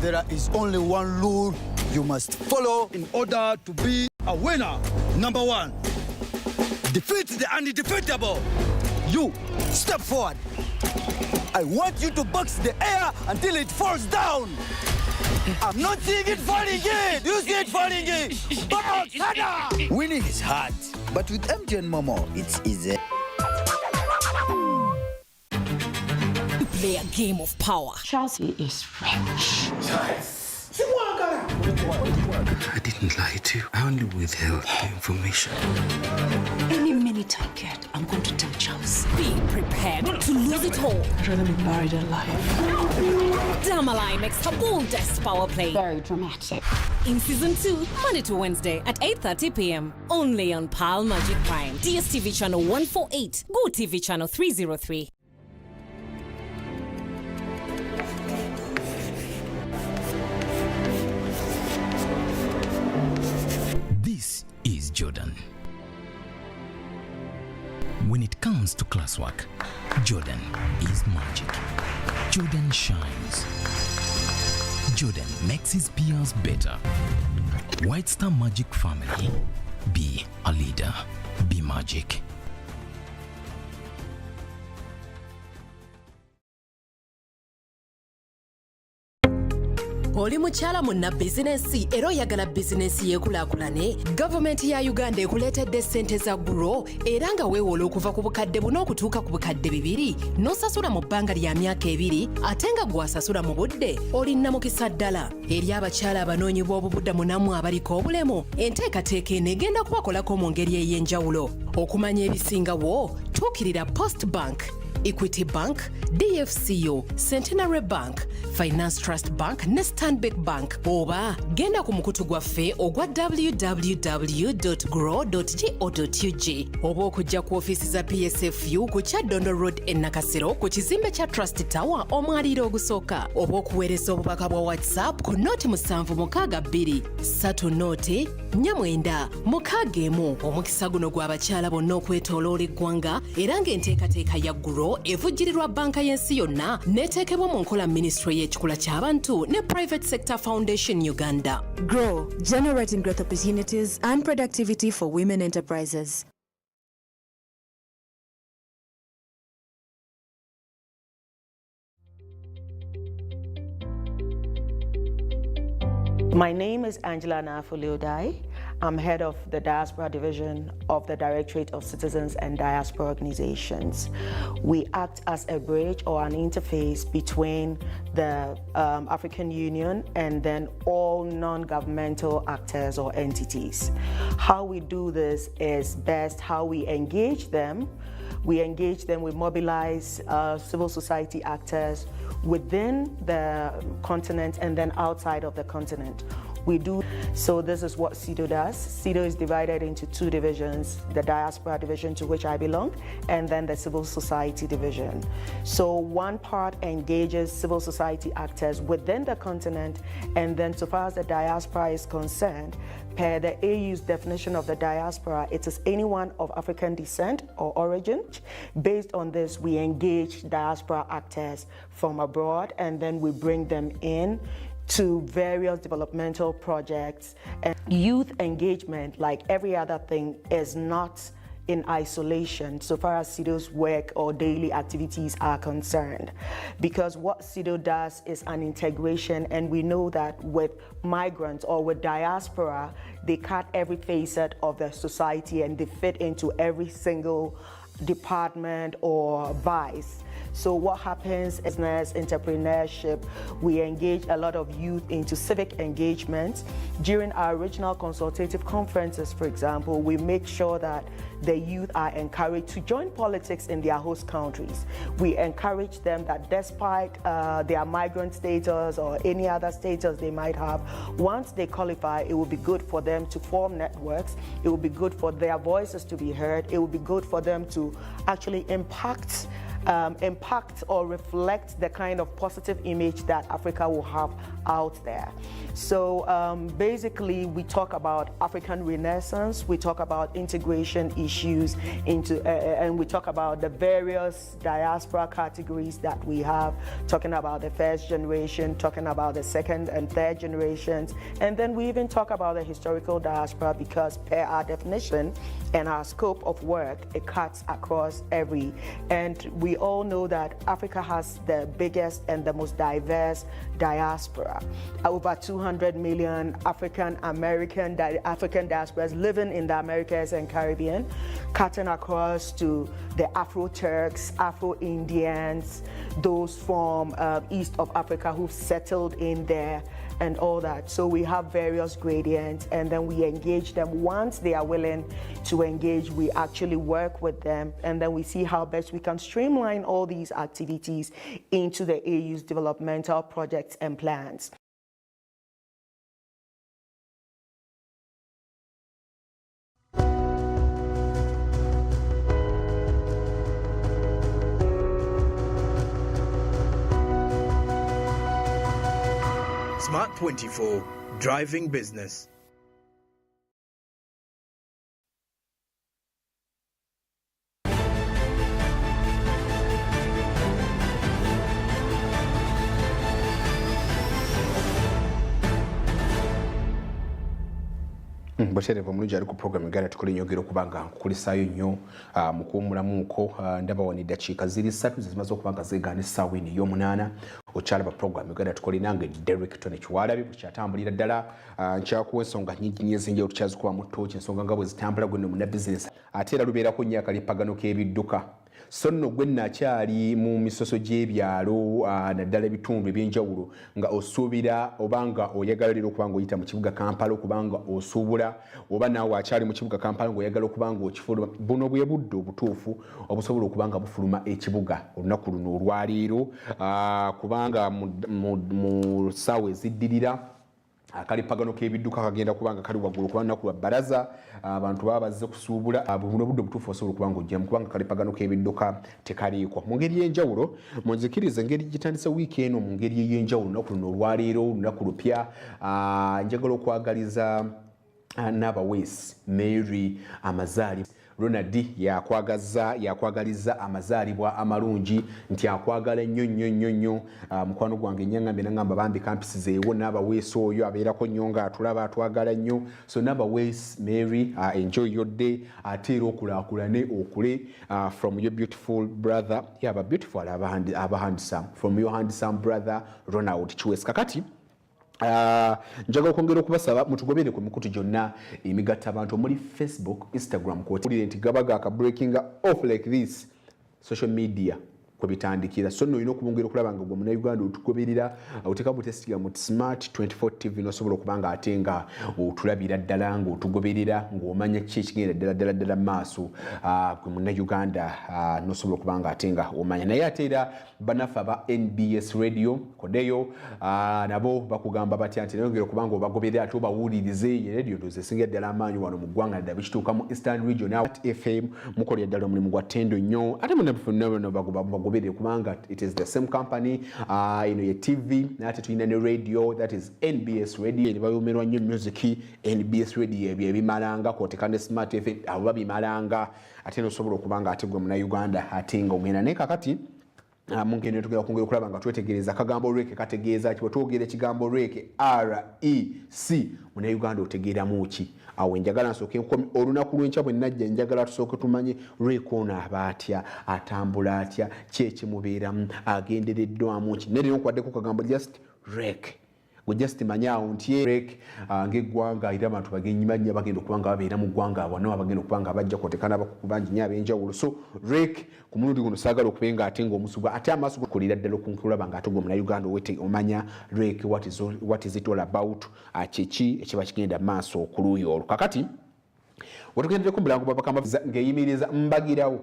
There is only one rule you must follow in order to be a winner. Number 1, defeat the undefeatable. You, step forward. I want you to box the air until it falls down. I'm not seeing it falling in. You see it falling in. Box, harder. Winning is hard, but with MTN Momo, it's easy. Play a game of power. Chelsea is French. I didn't lie to you. I only withheld the information. Any minute I get, I'm going to tell Charles. Be prepared to lose it all. I'd rather be buried alive. Damalai makes her boldest power play. Very dramatic. In season 2, Monday to Wednesday at 8:30 p.m. Only on Pal Magic Prime. DSTV channel 148. Go TV channel 303. This is Jordan. When it comes to classwork, Jordan is magic. Jordan shines. Jordan makes his peers better. White Star Magic Family. Be a leader. Be magic. oli mukyala munna bizinesi era oyagala bizinesi yeekulaakulane, gavumenti ya Uganda ekuleetedde ssente za Grow era nga weewola okuva ku bukadde buna okutuuka ku bukadde 2 n'osasula mu bbanga lya myaka 2 ate nga gw'asasula mu budde olina mukisa ddala. Eri abakyala abanoonyi b'obubuddamu nammwe abaliko obulemu, enteekateeka eno egenda kubakolako mu ngeri ey'enjawulo. Okumanya ebisingawo, tuukirira Post Bank, Equity Bank, DFCO, Centenary Bank, Finance Trust Bank ne Stanbic Bank oba genda ku mukutu gwaffe ogwa www.grow.go.ug oba okujja ku ofiisi za PSFU ku Kyaddondo Road e Nakasero ku kizimbe kya Trust Tower omwaliiro ogusooka oba okuweereza obubaka bwa WhatsApp ku nooti 762 3 nooti 4961. Omukisa guno gw'abakyala bonna okwetooloola eggwanga era ng'enteekateeka ya Grow evujjirirwa bbanka y'ensi yonna n'eteekebwa mu nkola minisitule y'ekikula ky'abantu ne Private Sector Foundation Uganda. Grow, generating growth opportunities and productivity for women enterprises. My name is Angela Nafuliodai. I'm head of the Diaspora Division of the Directorate of Citizens and Diaspora Organizations. We act as a bridge or an interface between the African Union and then all non-governmental actors or entities. How we do this is best how we engage them. We engage them, we mobilize civil society actors within the continent and then outside of the continent. We do, so this is what CEDAW does. CEDAW is divided into 2 divisions, the Diaspora Division to which I belong, and then the Civil Society Division. So one part engages civil society actors within the continent, and then so far as the diaspora is concerned, per the AU's definition of the diaspora, it is anyone of African descent or origin. Based on this, we engage diaspora actors from abroad, and then we bring them in to various developmental projects. And youth engagement, like every other thing, is not in isolation so far as CEDAW's work or daily activities are concerned. Because what CEDAW does is an integration, and we know that with migrants or with diaspora, they cut every facet of the society and they fit into every single department or vice. So what happens is entrepreneurship. We engage a lot of youth into civic engagement. During our regional consultative conferences, for example, we make sure that the youth are encouraged to join politics in their host countries. We encourage them that despite their migrant status or any other status they might have, once they qualify, it will be good for them to form networks. It will be good for their voices to be heard. It will be good for them to actually impact or reflect the kind of positive image that Africa will have out there. So basically, we talk about African Renaissance, we talk about integration issues and we talk about the various diaspora categories that we have, talking about the first generation, talking about the second and third generations, and then we even talk about the historical diaspora because per our definition and our scope of work, it cuts across every, and we all know that Africa has the biggest and the most diverse diaspora. Over 200 million African diasporas living in the Americas and Caribbean, cutting across to the Afro-Turks, Afro-Indians, those from east of Africa who've settled in there and all that. So we have various gradients, and then we engage them. Once they are willing to engage, we actually work with them, and then we see how best we can streamline all these activities into the AU's developmental projects and plans. Smart 24, driving business. Mbosherevu mulungi ali ku program ngala tukole nyogero kubanga nkukulisayo nnyo mu kuwumulamuuko ndaba wani dakiika ziri 3 zimaze okubanga zeegaana essaawa eno ey'omunaana okyalaba program ngala tukole nange Derek Tone Kiwalabi bukyatambulira ddala nkyakuwa ensonga nnyingi nnyo ezinjawulo tukyazikuba mu ttooki ensonga nga bwe zitambula gwe nno muna bizinesi ate era lubeerako nnyo akalippagano k'ebidduka so nno gwe nakyali mu misoso gy'ebyalo naddala ebitundu ebyenjawulo nga osuubira obanga oyagala leero okubanga oyita mu kibuga Kampala okubanga osuubula oba naawe akyali mu kibuga Kampala ng'oyagala okubanga okifuluma buno bwe budde obutuufu obusobola okubanga bufuluma ekibuga olunaku luno olwaleero kubanga mu ssaawa eziddirira akalipagano k'ebidduka kagenda kubanga kali waggulu kuba nnaku lwa bbalaza abantu baba bazze kusuubula buno budde obutuufu osobola okubanga ojjamu kubanga kalipagano k'ebidduka tekaliikwa mu ngeri y'enjawulo munzikirize engeri gitandise wiiki eno mu ngeri ey'enjawulo lunaku luno olwaleero lunaku lupya njagala okwagaliza n'abaweesi Mary amazaalibwa Ronald yakwagaliza amazaalibwa amalungi nti akwagala nnyo mukwano gwange nnyangambye nangamba bambi kampisi zeewo n'abaweesi oyo abeerako nnyo nga atulaba atwagala nnyo so n'abaweesi Mary enjoy your day ate era okulaakulane okule from your beautiful brother aba beautiful aba handsome from your handsome brother Ronald Chiwes kakati njagala okwongera okubasaba mutugobere ku mikutu gyonna emigatta abantu muri Facebook, Instagram kwotulire nti gabaga aka breaking off like this social media kwebitandikira so nno olina okubongera okulaba nga gwe munnayuganda otugoberera oteka butesiga mu Smart 24 TV nosobola okubanga ate nga otulabira ddala ng'otugoberera ng'omanya ki ekigenda ddala maaso gwe munnayuganda nosobola okubanga ate nga omanya naye ate era bannaffe aba NBS radio kodeyo nabo bakugamba batya nti nayongera okubanga obagoberera ate obawulirize radio ndoze esinga ddala amaanyi wano mu ggwanga ddala bikituuka mu Eastern Region FM mukolera ddala omulimu gwa ttendo nnyo ate munnaffe bagoberere kubanga it is the same company ye TV nate tulina ne radio that is NBS radio ne bayumirwa nnyo music NBS radio ebyo ebimalanga kwoteka ne Smart FM abo babimalanga ate nosobola okubanga ate gwe muna Uganda ate nga ogenda naye kakati mungene tugenda kwongera okulaba nga twetegereza akagambo reke kategeeza ki twogera ekigambo reke REC muna Uganda otegeeramu ki awo njagala nsooke nkomi olunaku lw'enkya bwe najja njagala tusooke tumanye reke ono aba atya atambula atya ki ekimubeeramu agendereddwamu ki nerero nkwaddeko kagambo just reke gwe just manyaawo nti reke ng'eggwanga era abantu bagenyimanya bagenda okubanga babeera mu ggwanga abo nabo bagenda okubanga bajja kwotekana abakuku bangi nnyo ab'enjawulo so reke ku mulundi guno saagala okuba nga ate ng'omusubwa ate amaaso gakolera ddala okulaba nga ate gwe munnayuganda omanya reke what is it all about kiki ekiba kigenda maaso okuluuyi olwo kakati wetugendereko mulango babakamba ng'eyimiriza mbagirawo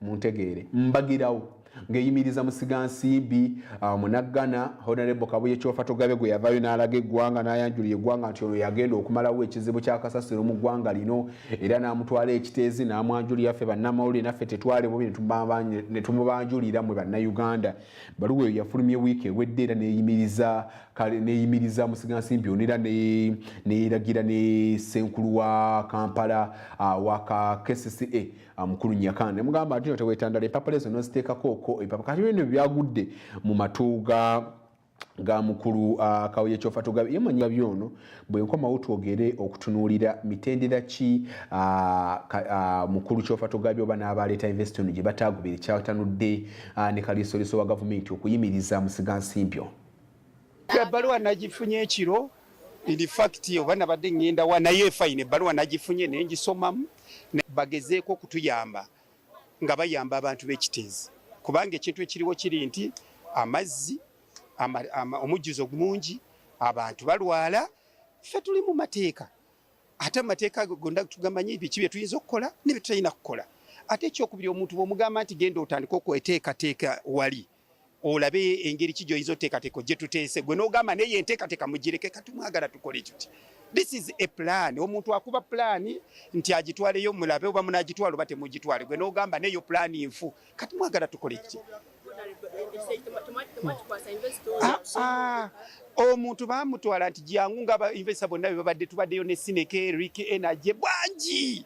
muntegeere mbagirawo ng'eyimiriza musigansimbi munaggana Honorable Kabuye Kyofa Togabe gwe yavaayo n'alaga eggwanga n'ayanjulira eggwanga nti ono yagenda okumalawo ekizibu kya kasasiro mu ggwanga lino era n'amutwala ekiteezi n'amwanjulira ffe bannamawulire naffe tetwale bubi ne tumubanjulira mwe bannayuganda baluwa eyo yafulumye wiiki ewedde era n'eyimiriza musigansimbi ono era n'eragira ne Ssenkulu wa Kampala waka KCCA mukulu Nyakana ne mugamba ati tewetandala empapula ezo n'oziteekako empapula kati bino byagudde mu matu ga mukulu Kabuye Kyofa Togabe yemanyi byono bwe nkomawo twogere okutunuulira mitendera ki mukulu Kyofa Togabe oba n'abaleeta investment gye batagubira ekyatanudde ne kaliisoliiso wa gavumenti okuyimiriza musigansimbi ebbaluwa nagifunye ekiro in fact oba nabadde ngenda wa naye fine ebbaluwa nagifunye naye ngisomamu bagezeeko okutuyamba nga bayamba abantu b'ekiteezi kubanga ekintu ekiriwo kiri nti amazzi omujjuzo mungi abantu balwala ffe tuli mu mateeka ate amateeka gonda tugamanyi biki bye tuyinza okukola ne bye tutalina kukola ate ekyokubiri omuntu bw'omugamba nti genda otandika okweteekateeka wali olabe engeri ki gy'oyinza oteekateeka gye tuteese gwe n'ogamba naye enteekateeka mugireke katumwagala tukole tuti this is a plan omuntu akuba plan nti agitwaleyo mulabe oba munagitwala oba temugitwale gwe n'ogamba neyo plan nfu kati mwagala tukole ki omuntu bamutwala nti jangu nga investor bonna babadde tubaddeyo ne Sineke Rick Energy bwangi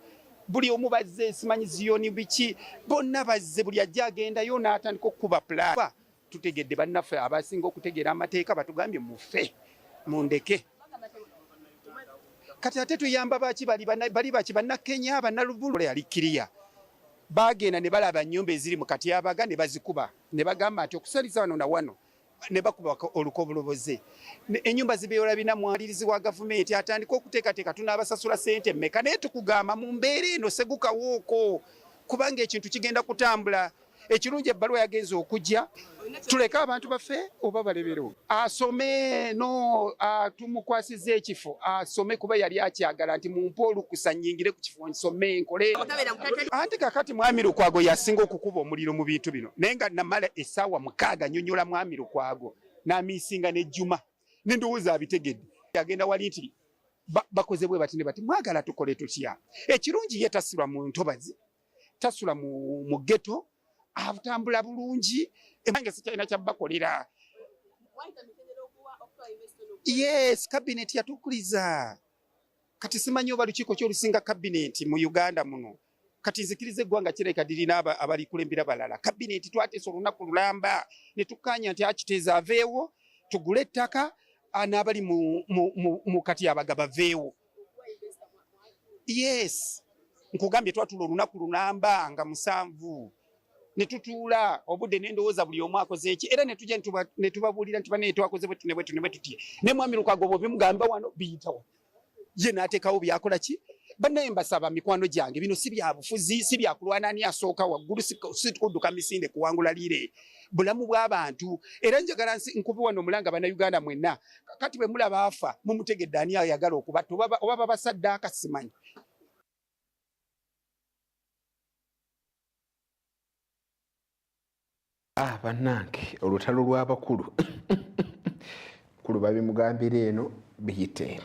buli omu bazze simanyi ziyoni biki bonna bazze buli ajja agendayo n'atandika okuba plan tutegedde bannaffe abasinga okutegeera amateeka batugambye mufe mundeke kati ate tuyamba baki bali baki bannakenya bannalubulu yali kiriya bagenda ne balaba nnyumba eziri mu Katyabaga ne bazikuba ne bagamba nti okusaliza wano na wano ne bakuba olukobuloboze ennyumba zibeera bina mwalirizi wa gavumenti atandika okuteekateeka tunaabasasula ssente mmeka naye tukugamba mu mbeera eno segukawooko kubanga ekintu kigenda kutambula ekirungi ebbaluwa yagenza okujja tuleke abantu baffe oba balebero asome no tumukwasiza ekifo asome kuba yali akyagala nti mumpe olukusa nnyingire ku kifo nsome nkole anti kakati mwami Lukwago yasinga okukuba omuliro mu bintu bino naye nga namala essaawa 6 nnyonnyola mwami Lukwago n'amiisinga n'ejjuma n'endowooza abitegedde yagenda wali nti bakoze bwe bati ne bati mwagala tukole tutya ekirungi ye tasula mu ntobazi tasula mu ghetto atambula bulungi emange sikyalina kyabakolera. Yes, cabinet yatukuliza kati simanyi oba lukiiko ky'olusinga cabinet mu Uganda muno kati nzikiriza eggwanga kireka dirina abali kulembera balala cabinet twateesa olunaku lulamba ne tukkaanya nti akiteeza aveewo tugule ettaka n'abali mu Katyabaga baveewo. Yes, nkugambye twatula olunaku lulamba nga 7 ne tutuula obudde n'endowooza buli omu akoze eki era ne tujja ne tubabuulira nti bane twakoze bwe tuti ne mwami Lukwago bwe bimugamba wano biyitawo ye n'ateekawo byakola ki bannaye mbasaba mikwano gyange bino si bya bufuzi si bya kulwana ani asooka waggulu si kudduka misinde kuwangula liire bulamu bw'abantu era njagala nkubi wano mulanga bannayuganda mwenna kati bwe mulaba afa mumutegedde ani ayagala okubatta oba babasaddaaka simanyi. Bannange olutalo lw'abakulu kulu babimugambira eno biyite eno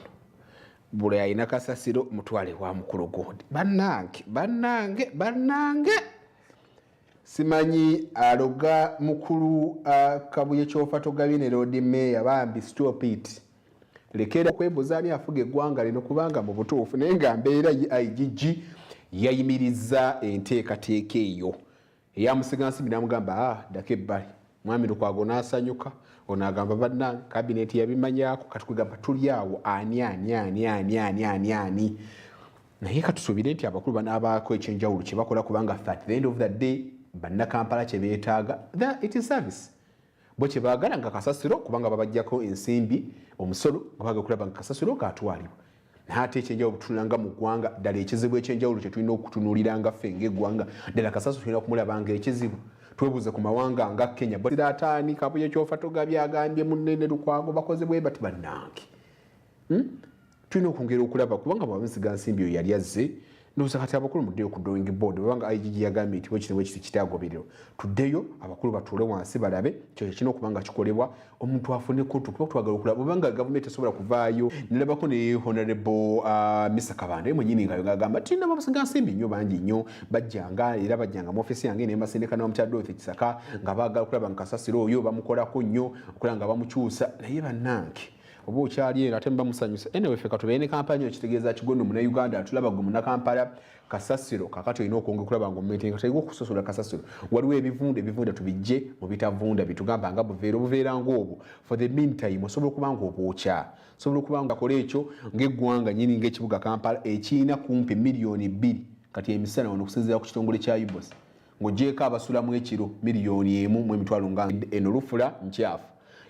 buli ayina kasasiro mutwale wa mukulu gondi. Bannange simanyi aloga mukulu Kabuye Kyofa togabine road mayor bambi stop it lekera kwebuza ani afuga eggwanga lino kubanga mu butuufu naye nga mbeera IGG yayimiriza enteekateeka eyo yamusigansi binamugamba dake ebbali mwami Lukwago n'asanyuka onagamba bannange cabinet yabimanyako katukugamba tuli awo ani naye katusuubire nti abakulu banabaako ekyenjawulo kye bakola kubanga at the end of the day bannakampala kye beetaaga it is service bo kye baagala nga kasasiro kubanga babajjako ensimbi omusolo nga baagala okulaba nga kasasiro kaatwalibwa naate ekyenjawulo butunulanga mu ggwanga ddala ekizibu ekyenjawulo kye tulina okutunuuliranga ffe ng'eggwanga ddala kasasiro tulina okumulabanga ekizibu twebuze ku mawanga nga Kenya Botiraataani Kabuye Kyofa togabye agambye munene Lukwago bakoze bwe bati bannange tulina okwongera okulaba kubanga bwabisiga nsimbi oyo yali azze ndowooza kati abakulu muddeyo ku drawing board obanga IGG yagambye nti bwekiti bwekiti kitaagoberero tuddeyo abakulu batuule wansi balabe kyo kirina okubanga kikolebwa omuntu afune kontu kuba twagala okulaba obanga gavumenti esobola kuvaayo nirabako ne honorable Mr. Kabanda mwenyini nga yagamba tulina babasiga nsimbi nnyo bangi nnyo bajjanga era bajjanga mu ofisi yange n'emasindika n'omukyala Dorothy Kisaka nga baagala okulaba nga kasasiro oyo bamukolako nnyo okulaba nga bamukyusa naye bannange oba okyali eno ate mubamusanyusa anyway ffe katubeere ne kampani ekitegeeza kigondo muna Uganda atulaba gwe muna Kampala kasasiro kakati olina okwongera okulaba nga omumeetinga taliwo okusasula kasasiro waliwo ebivunda tubijje mu bitavunda bitugamba nga buveera ng'obwo for the meantime osobola okuba nga obwokya osobola okuba nga akola ekyo ng'eggwanga nyini ng'ekibuga Kampala ekirina kumpi miliyoni 2 kati emisana wano okusinziira ku kitongole kya UBOS ng'ogyeko abasulamu ekiro miliyoni 1 mu emitwalo nga eno lufula nkyafu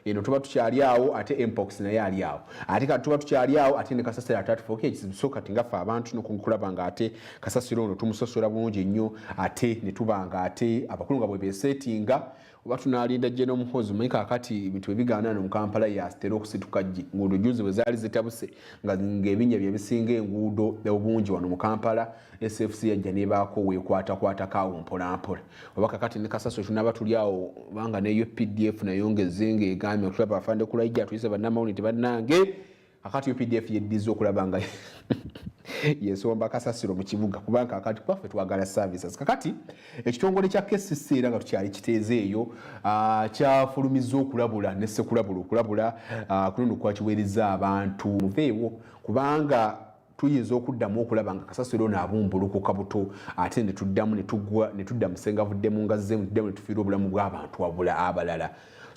eno tuba tukyali awo ate mpox naye ali awo ate kati tuba tukyali awo ate ne kasasiro atatufuuka ekizibu so kati nga ffe abantu nokulaba nga ate kasasiro ono tumusosola bulungi nnyo ate ne tuba nga ate abakulu nga bwe beesetinga oba tunaalinda gye n'omuhozi manyi kaakati ebintu ebigaana mu Kampala yasitera okusituka ggi nguudo juzi bwe zaali zitabuse ng'ebinnya bye bisinga enguudo obungi wano mu Kampala SFC yajja nebaako weekwatakwatako mpolampola oba kakati ne kasasiro tunaaba tuli awo obanga neyo PDF nayongeze ng'egambye okulaba afande kulaijja tuyise bannamawulire bannange akati PDF yeddiza okulaba nga yesomba kasasiro mu kibuga kubanga akati kwaffe twagala services kakati ekitongole kya KCC era nga tukyali kiteeze eyo kyafulumiza okulabula ne sekulabula kuno kwakiweereza abantu muveewo kubanga tuyinza okuddamu okulaba nga kasasiro n'abumbulukuka buto ate ne tuddamu ne tudda musenga vuddemu ngazzemu tuddamu ne tufiira obulamu bw'abantu abalala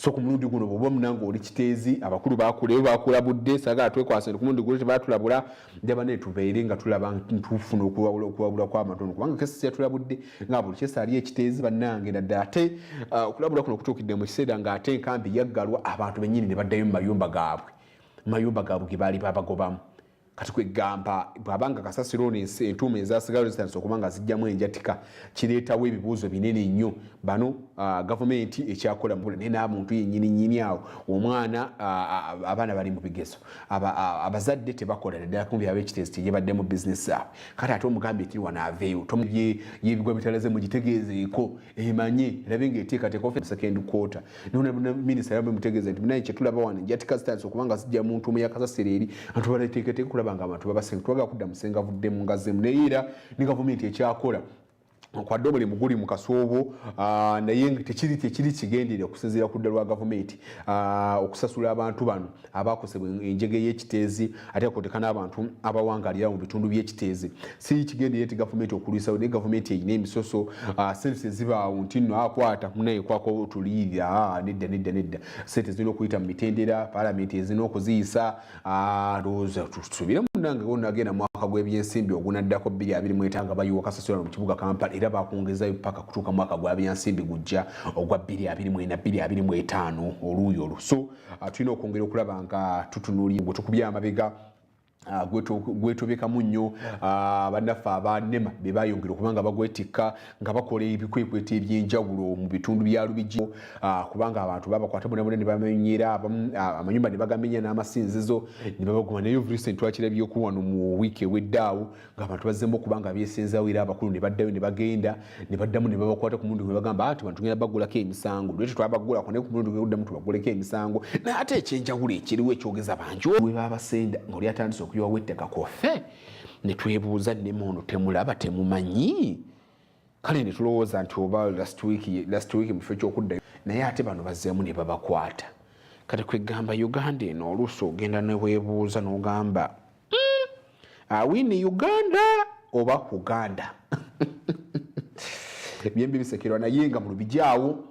so ku mulundi guno bwoba omunango oli kiteezi abakulu bakulabudde sagala twekwasire ku mulundi guno tebatulabula njaba ne tubeere nga tulaba ntufuna okuwabula kw'amatono kubanga kesi yatulabudde nga buli kyesi ali ekiteezi bannange naddala ate okulabula kuno kutuukidde mu kiseera ng'ate enkambi yaggalwa abantu bennyini ne baddayo mu mayumba gaabwe ge baali babagobamu kati kwegamba bwabanga kasasiro entuumu ezasigalo zitandise okuba nga zijjamu enjatika kireetawo ebibuuzo binene nnyo bano gavumenti ekyakola naye n'amuntu yennyini awo omwana abaana bali mu bigezo abazadde tebakola naddala kumbi ab'ekiteezi teyebadde mu bizinesi zaabwe kati ate omugambi ekiri wano aveeyo yebigwa bitalaze mugitegeezeeko emanye erabe ng'eteekateeka ofe second quarter minisita yabwe mutegeeze nti munaye kyetulaba wano enjatika zitandise okuba nga zijja mu ntuumu yakasasiro eri antu balateekateeka kulabanga abantu babasenga twagala kudda musenga vuddemu ngazzemu naye era ne gavumenti ekyakola kwadde omulimu guli mu kasoobo naye tekiri kigendere okusinziira ku dda lwa gavumenti okusasula abantu bano abakosebwa enjege y'ekiteezi ate akoteka n'abantu abawangalira mu bitundu by'ekiteezi si kigendere nti gavumenti okulwisawo naye gavumenti eyina emisoso sente zibaawo nti nno akwata munaye kwako tuliyirira nedda sente zirina okuyita mu mitendera paalamenti ezirina okuziyisa lowooza tusubire munange onagenda mwaka gw'ebyensimbi ogunaddako 2025 nga bayiwa kasasula mu kibuga Kampala era bakongezayo paka kutuuka mwaka gwa byansimbi gujja ogwa 2024-2025 oluuyi olwo so tulina okwongera okulaba nga tutunuulira bwe tukubya amabega gwetobekamu nnyo bannaffe abanema be bayongera okubanga bagwetikka nga bakola ebikwekweta ebyenjawulo mu bitundu bya Lubigi kubanga abantu babakwata bonna ne bamenyera amanyumba ne bagamenya n'amasinzizo ne babaguma naye recent twakirabyeko wano mu wiiki eweddeawo ng'abantu bazzeemu okubanga byesenzawo era abakulu ne baddayo ne bagenda ne baddamu ne babakwata ku mulundi gwe bagamba ati bantu ngenda bagulako emisango lwekyo twabagulako naye ku mulundi gwe uddamu tubaguleko emisango naye ate ekyenjawulo ekiriwo ekyogeza bangi we babasenda ng'oli atandise okuyiwawo ettaka kofe ne twebuuza nemono temulaba temumanyi kale ne tulowooza nti oba last week mu kifo ky'okuddayo naye ate bano bazzeemu ne babakwata kati kwegamba Uganda eno oluusi ogenda ne weebuuza n'ogamba awini Uganda oba Kuganda byembi bisekerwa naye nga mu Lubigi awo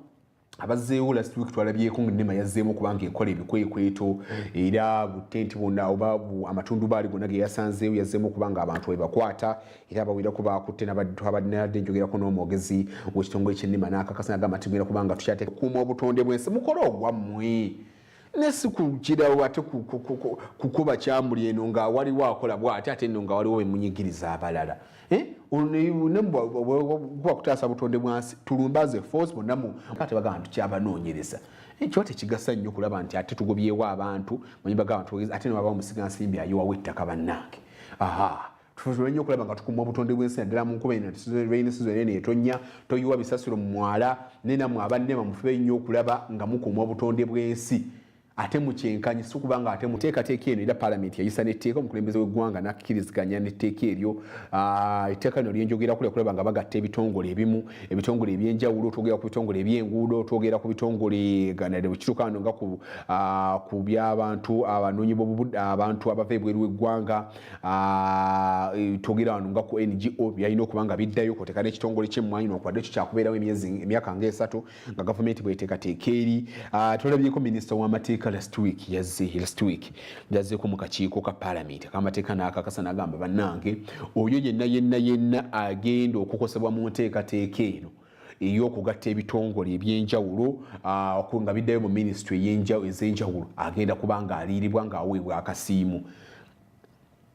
abazzeewo last week twalabyeko ng'ennema yazzeemu kubanga ekola ebikwekweto era butenti bonna oba amatundu baali gonna ge yasanzeewo yazzeemu okubanga abantu bwe bakwata era abawerako bakutte n'abadde njogerako n'omwogezi w'ekitongole ky'ennema n'akakasa n'agamba nti tugenda kubanga tukyateeka kukuuma obutonde bw'ensi mukole ogwammwe nesi kukirawo ate kukuba kyamuli eno nga waliwo akola bw'ate ate nno nga waliwo bemunyigiriza abalala kutaasa butonde bwansi tulumbaze force bonamu ate bagamba tukyabanoonyereza ekyo tekigasa nnyo kulaba nti ate tugobyewo abantu manyumba g'abantu ate newabawo musigansimbi ayiwawo ettaka bannange tusobole nnyo okulaba nga tukuuma obutonde bw'ensi naddala mu nkuba ensizo ene etonya toyiwa bisasiro mu mwala nenammwe abannema mufube nnyo okulaba nga mukuuma obutonde bw'ensi ate mukyenkanyi si kubanga ate muteekateeka eno era paalamenti yayisa n'etteeka omukulembeze w'eggwanga n'akkiriziganya n'etteeka eryo etteeka lino lyenjogera kulaba nga bagatta ebitongole ebimu ebitongole ebyenjawulo twogera ku bitongole ebyenguudo twogera ku bitongole bwekiruka wano nga ku by'abantu abanoonyi abantu abava ebweru w'eggwanga twogera wano nga ku NGO byalina okuba nga biddayo kwoteeka n'ekitongole ky'emmwanyi nokwadde ekyo kyakubeerawo emyaka nga 3 nga gavumenti bweteekateeka eri twalabyeko minisita w'amateeka last week yazzeeko mu kakiiko ka paalamenti ak'amateeka n'akakasa n'agamba bannange oyo yenna agenda okukosebwa mu nteekateeka eno ey'okugatta ebitongole ebyenjawulo nga biddayo mu minisitule ez'enjawulo agenda kuba nga aliiribwa ng'aweebwa akasiimu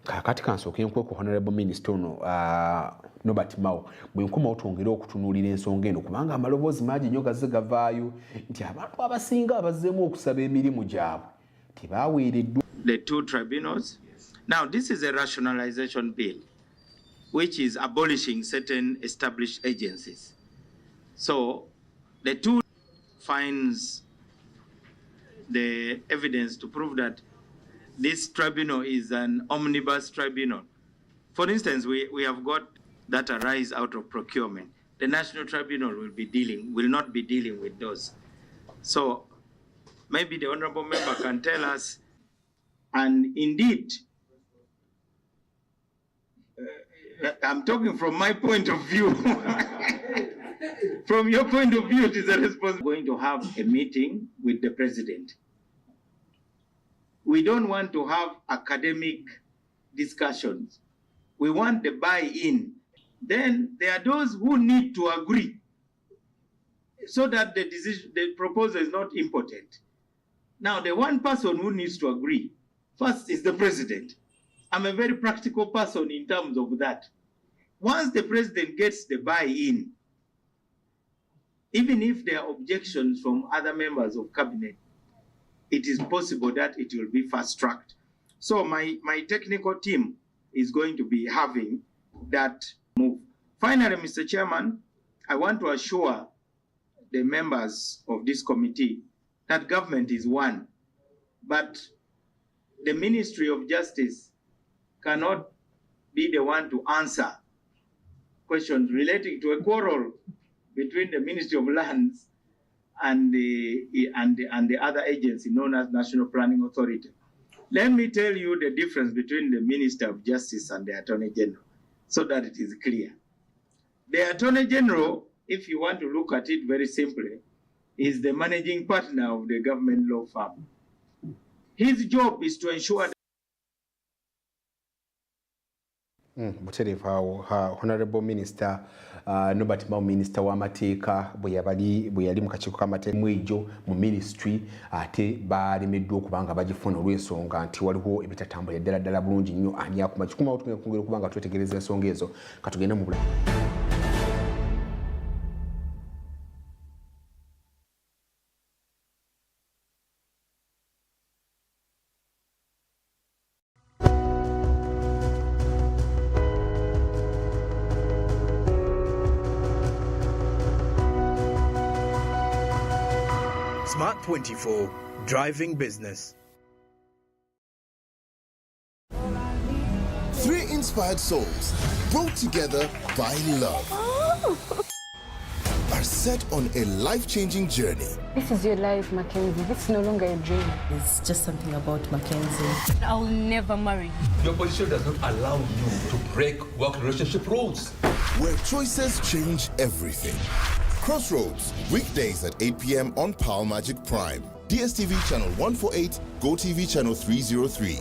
kakati kansooke nkweku honorable minister ono Nobert Mao bwe nkomawo twongere okutunuulira ensonga eno kubanga amaloboozi mangi nnyo gazze gavaayo nti abantu abasinga abazzeemu okusaba emirimu gyabwe tebaaweereddwa. The two tribunals. Now, this is a rationalization bill which is abolishing certain established agencies. So, the two finds the evidence to prove that this tribunal is an omnibus tribunal. For instance, we have got that arise out of procurement. The National Tribunal will not be dealing with those. So maybe the honorable member can tell us, and indeed, I'm talking from my point of view. From your point of view, it is a responsibility. We're going to have a meeting with the president. We don't want to have academic discussions. We want the buy-in. Then there are those who need to agree so that the proposal is not impotent. Now, the one person who needs to agree first is the president. I'm a very practical person in terms of that. Once the president gets the buy-in, even if there are objections from other members of cabinet, it is possible that it will be fast-tracked. So my technical team is going to be having that move. Finally, Mr. Chairman, I want to assure the members of this committee that government is one, but the Ministry of Justice cannot be the one to answer questions relating to a quarrel between the Ministry of Lands and the other agency known as National Planning Authority. Let me tell you the difference between the Minister of Justice and the Attorney General so that it is clear. The Attorney General, if you want to look at it very simply, is the managing partner of the government law firm. His job is to ensure that Honorable Minister Nobert Mao Minister w'amateeka bwe yali mu kakiiko k'amateeka mwejo mu ministry ate baalemeddwa okubanga bagifuna olw'ensonga nti waliwo ebitatambula ddala bulungi nnyo ani akuma kikuma otugenda kwongera okubanga twetegereza ensonga ezo katugende mu bulamu. Smart 24, driving business. 3 inspired souls brought together by love are set on a life-changing journey. This is your life, Mackenzie. This is no longer a dream. It's just something about Mackenzie. I'll never marry. Your position does not allow you to break work relationship rules. Where choices change everything. Crossroads, weekdays at 8 p.m. on Pal Magic Prime. DSTV channel 148, GoTV channel 303.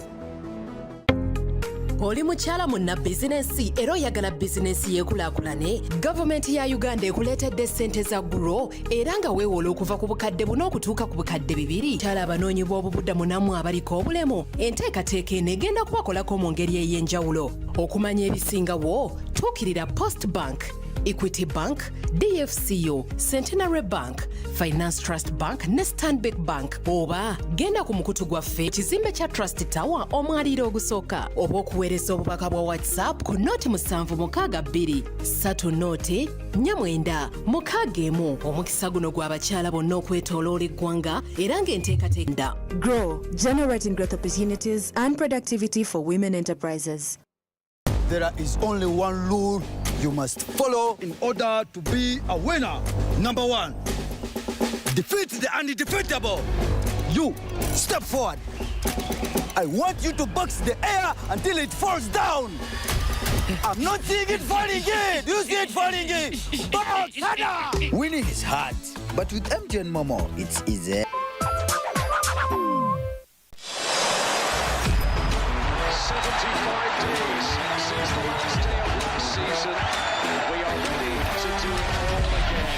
Oli mukyala munna bizinesi era oyagala bizinesi yeekulaakulane gavumenti ya Uganda ekuleetedde ssente za guro era nga weewola okuva ku bukadde buno okutuuka ku bukadde 2 kyala abanoonyi b'obubuddamu nammwe abaliko obulemu enteekateeka eno egenda kubakolako mu ngeri ey'enjawulo okumanya ebisingawo tuukirira Post Bank, Equity Bank, DFCO, Centenary Bank, Finance Trust Bank ne Stanbic Bank oba genda ku mukutu gwaffe ekizimbe kya Trust Tower omwaliiro ogusooka oba okuweereza obubaka bwa WhatsApp ku nooti 762 3 nooti 49 omukisa guno gw'abakyala bonna okwetooloola eggwanga era ng'enteekateeka Grow, generating growth opportunities and productivity for women enterprises. There is only one rule you must follow in order to be a winner. Number 1, defeat the undefeatable. You, step forward. I want you to box the air until it falls down. I'm not seeing it falling in. You see it falling in. Box, harder. Winning is hard, but with MTN Momo, it's easy. 75 days since the last day of last season. We are ready to do it all again.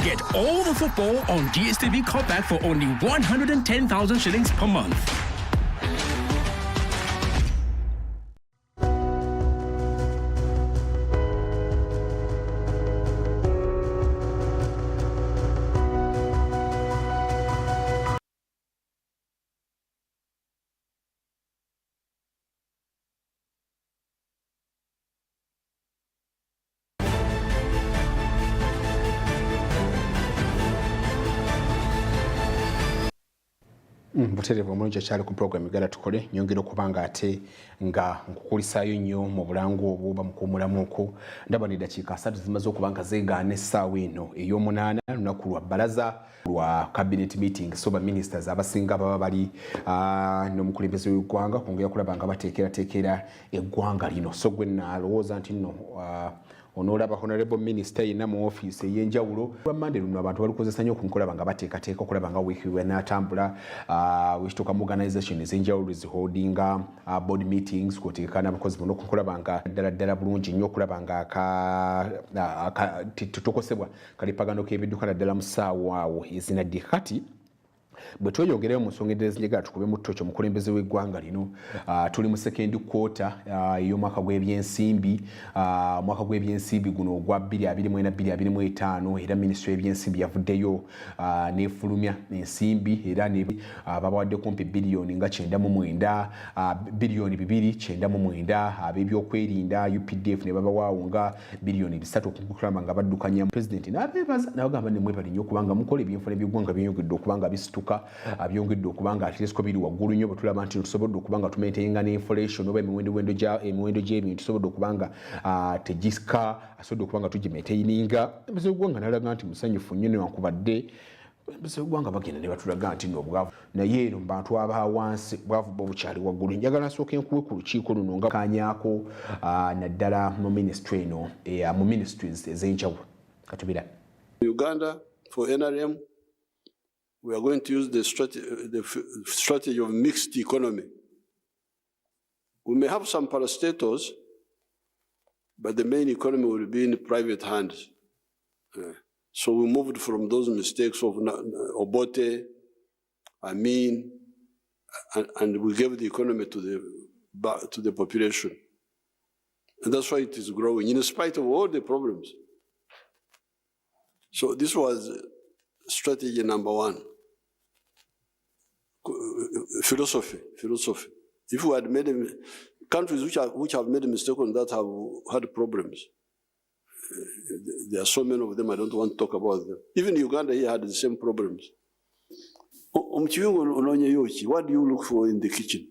Get all the football on DSTV Cutback for only 110,000 shillings per month. butereevu omulungi ekyali ku program egala tukole nyongera okubanga ate nga nkukulisaayo nnyo mu bulangu obwo oba mukuumulamu okwo ndaba ne dakiika 3 zimaze okuba nga zeegaana essaawa eno ey'omunaana lunaku lwa bbalaza lwa cabinet meeting so baministers abasinga baba bali n'omukulembeze w'eggwanga kwongera kulaba nga bateekerateekera eggwanga lino so gwe nalowooza nti nno onoolaba honorable minister yenna mu ofiisi ey'enjawulo lwa mande luno abantu balukozesa nnyo okunkolaba nga bateekateeka okulaba nga wiiki bwenaatambula wekituuka mu organisation ez'enjawulo ziholdinga board meetings kwoteeka n'abakozi bonna okunkolaba nga ddala bulungi nnyo okulaba nga tetokosebwa kalipagano k'ebidduka naddala mu ssaawa awo ezinadde kati bwe tweyongereyo mu nsonga endala ezinjagala tukube mu ttooki omukulembeze w'eggwanga lino tuli mu second quarter ey'omwaka gw'ebyensimbi omwaka gw'ebyensimbi guno ogwa 2024-2025 era minisitule y'ebyensimbi yavuddeyo n'efulumya ensimbi era babawadde kumpi biliyoni nga 99 biliyoni 299 ab'ebyokwerinda UPDF ne babawaawo nga biliyoni 3 okukulaba nga baddukanya pulezidenti n'abeebaza n'abagamba ne mwebali nnyo okubanga mukola eby'enfuna by'eggwanga byeyongedde okubanga bisituka byongedde okubanga atiresiko biri waggulu nnyo bwe tulaba nti tusobodde okubanga tumaintaininga n'inflation oba emiwendo gy'ebintu tusobodde okubanga tegisika asobodde okubanga tugimaintaininga embeze eggwanga n'alaga nti musanyufu nnyo newankubadde embeze eggwanga bagenda ne batulaga nti n'obwavu naye eno mu bantu aba wansi bwavu bwo bukyali waggulu njagala nsooke nkuwe ku lukiiko luno nga kanyaako naddala mu ministry eno mu ministries ez'enjawulo katubira Uganda for NRM we are going to use the strategy of mixed economy. We may have some parastatals, but the main economy will be in private hands. So we moved from those mistakes of Obote, Amin, and we gave the economy to the population. And that's why it is growing, in spite of all the problems. So this was strategy number 1. Philosophy. If we had made countries which have made a mistake on that have had problems. There are so many of them, I don't want to talk about them. Even Uganda here had the same problems. What do you look for in the kitchen?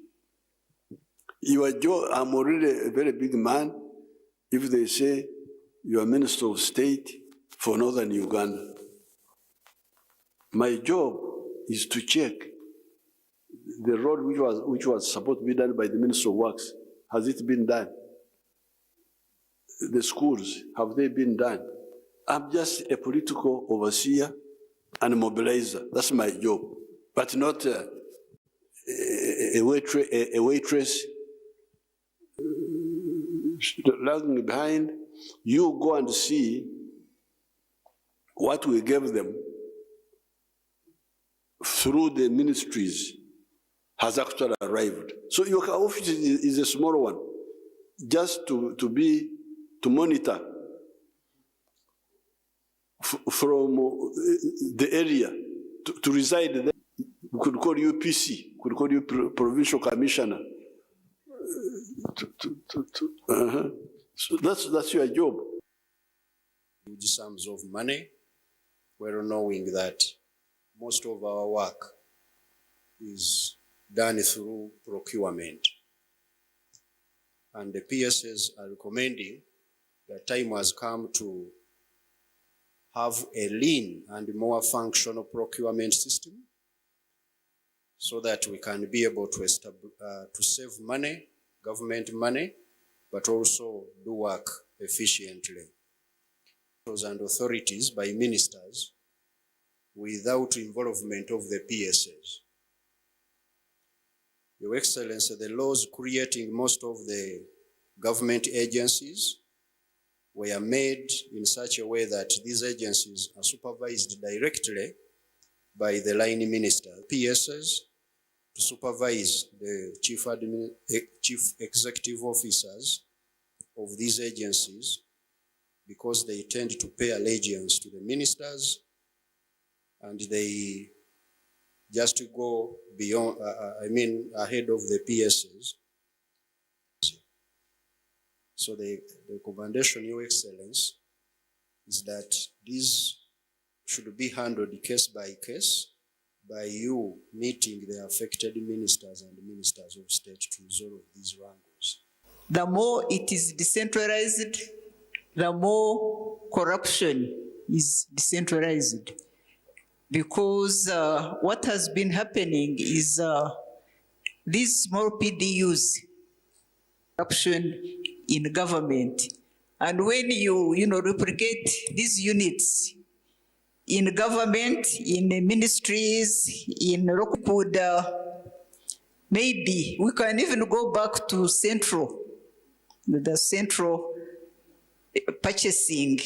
I'm already a very big man. If they say you are Minister of State for Northern Uganda, my job is to check the road which was supposed to be done by the Minister of Works. Has it been done? The schools, have they been done? I'm just a political overseer and mobilizer. That's my job, but not a waitress lagging behind. You go and see what we gave them through the ministries has actually arrived. So your office is a small one, just to monitor from the area, to reside there. We could call you PC, could call you provincial commissioner. So that's your job. Huge sums of money, well knowing that most of our work is done through procurement. And the PSs are recommending that time has come to have a lean and more functional procurement system so that we can be able to save money, government money, but also do work efficiently. And authorities by ministers without involvement of the PSs. Your Excellency, the laws creating most of the government agencies were made in such a way that these agencies are supervised directly by the line minister, PSs, to supervise the chief executive officers of these agencies, because they tend to pay allegiance to the ministers and they just go beyond, ahead of the PSs. So the recommendation, Your Excellency, is that these should be handled case by case by you meeting the affected ministers and ministers of state to resolve these wrangles? The more it is decentralized, the more corruption is decentralized. Because what has been happening is these small PDUs, corruption in government. And when you replicate these units in government, in ministries, in local, maybe we can even go back to the central purchasing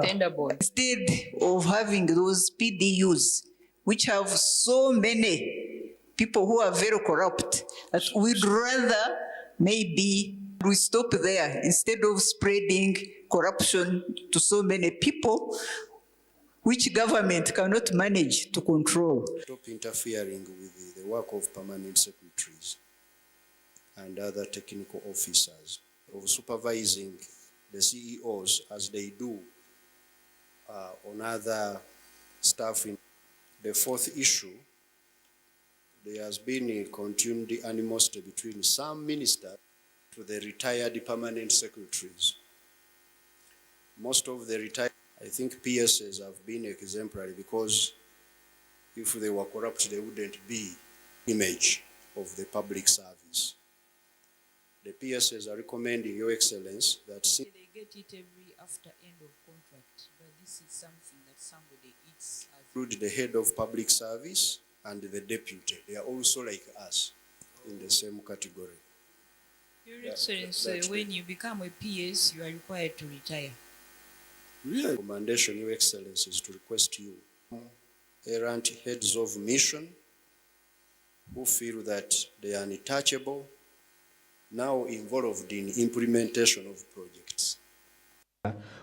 Tender board. instead of having those PDUs, which have so many people who are very corrupt, that we'd rather maybe we stop there instead of spreading corruption to so many people, which government cannot manage to control. Stop interfering with the work of permanent secretaries and other technical officers, of supervising the CEOs as they do on other staff. In the fourth issue, there has been a continued animosity between some ministers to the retired permanent secretaries. Most of the retired, I think PSs have been exemplary, because if they were corrupt, they wouldn't be image of the public service. The PSs are recommending Your Excellence that they get it every after end of contract, but this is something that somebody eats. Include the head of public service and the deputy. They are also like us in the same category. Your Excellency, when you become a PS, you are required to retire. Really? Recommendation, Your Excellency, is to request you, errant heads of mission, who feel that they are untouchable, now involved in implementation of projects.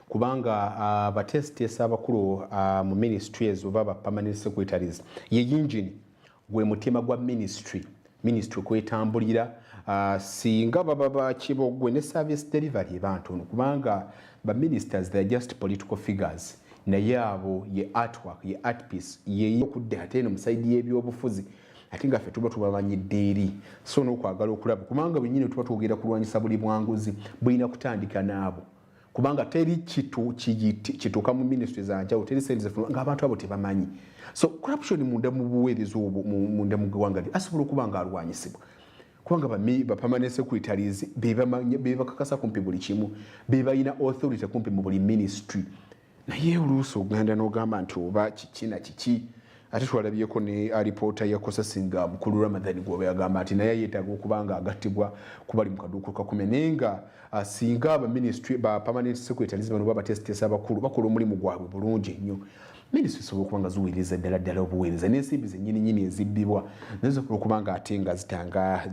Kubanga abatesitesa abakulu mu ministries oba ba permanent secretaries ye engine gwe mutima gwa ministry kwetambulira singa baba bakibogwe ne service delivery abantu kubanga ba ministers they are just political figures naye abo ye artwork ye art piece ye okudde ate no musaidi y'ebyobufuzi ate nga ffe tuba tubamanyidde eri so n'okwagala okulaba kubanga bwennyini tuba twogera kulwanyisa buli bwanguzi bulina kutandika naabo kubanga teri kituuka mu ministry zanjawulo teri sente zifuna ng'abantu abo tebamanyi so corruption munda mu buweereza obwo munda mu ggwanga asobola okuba nga alwanyisibwa kubanga ba permanent secretaries bebakakasa kumpi buli kimu bebalina authority kumpi mu buli ministry naye oluusi ogenda n'ogamba nti oba kiki na kiki ate twalabyeko ne alipoota yakosasinga mukulu Ramadhan gwoba yagamba nti naye yeetaaga okuba nga agattibwa kubali mu kaduukulu kakumi naye nga singa aba ministry ba permanent secretaries bano babatesitesa abakulu bakola omulimu gwabwe bulungi ennyo ministry zisobola okuba nga ziweereza ddala obuweereza n'ensimbi zennyininyini ezibbibwa naye zisobola okuba nga ate nga zitanga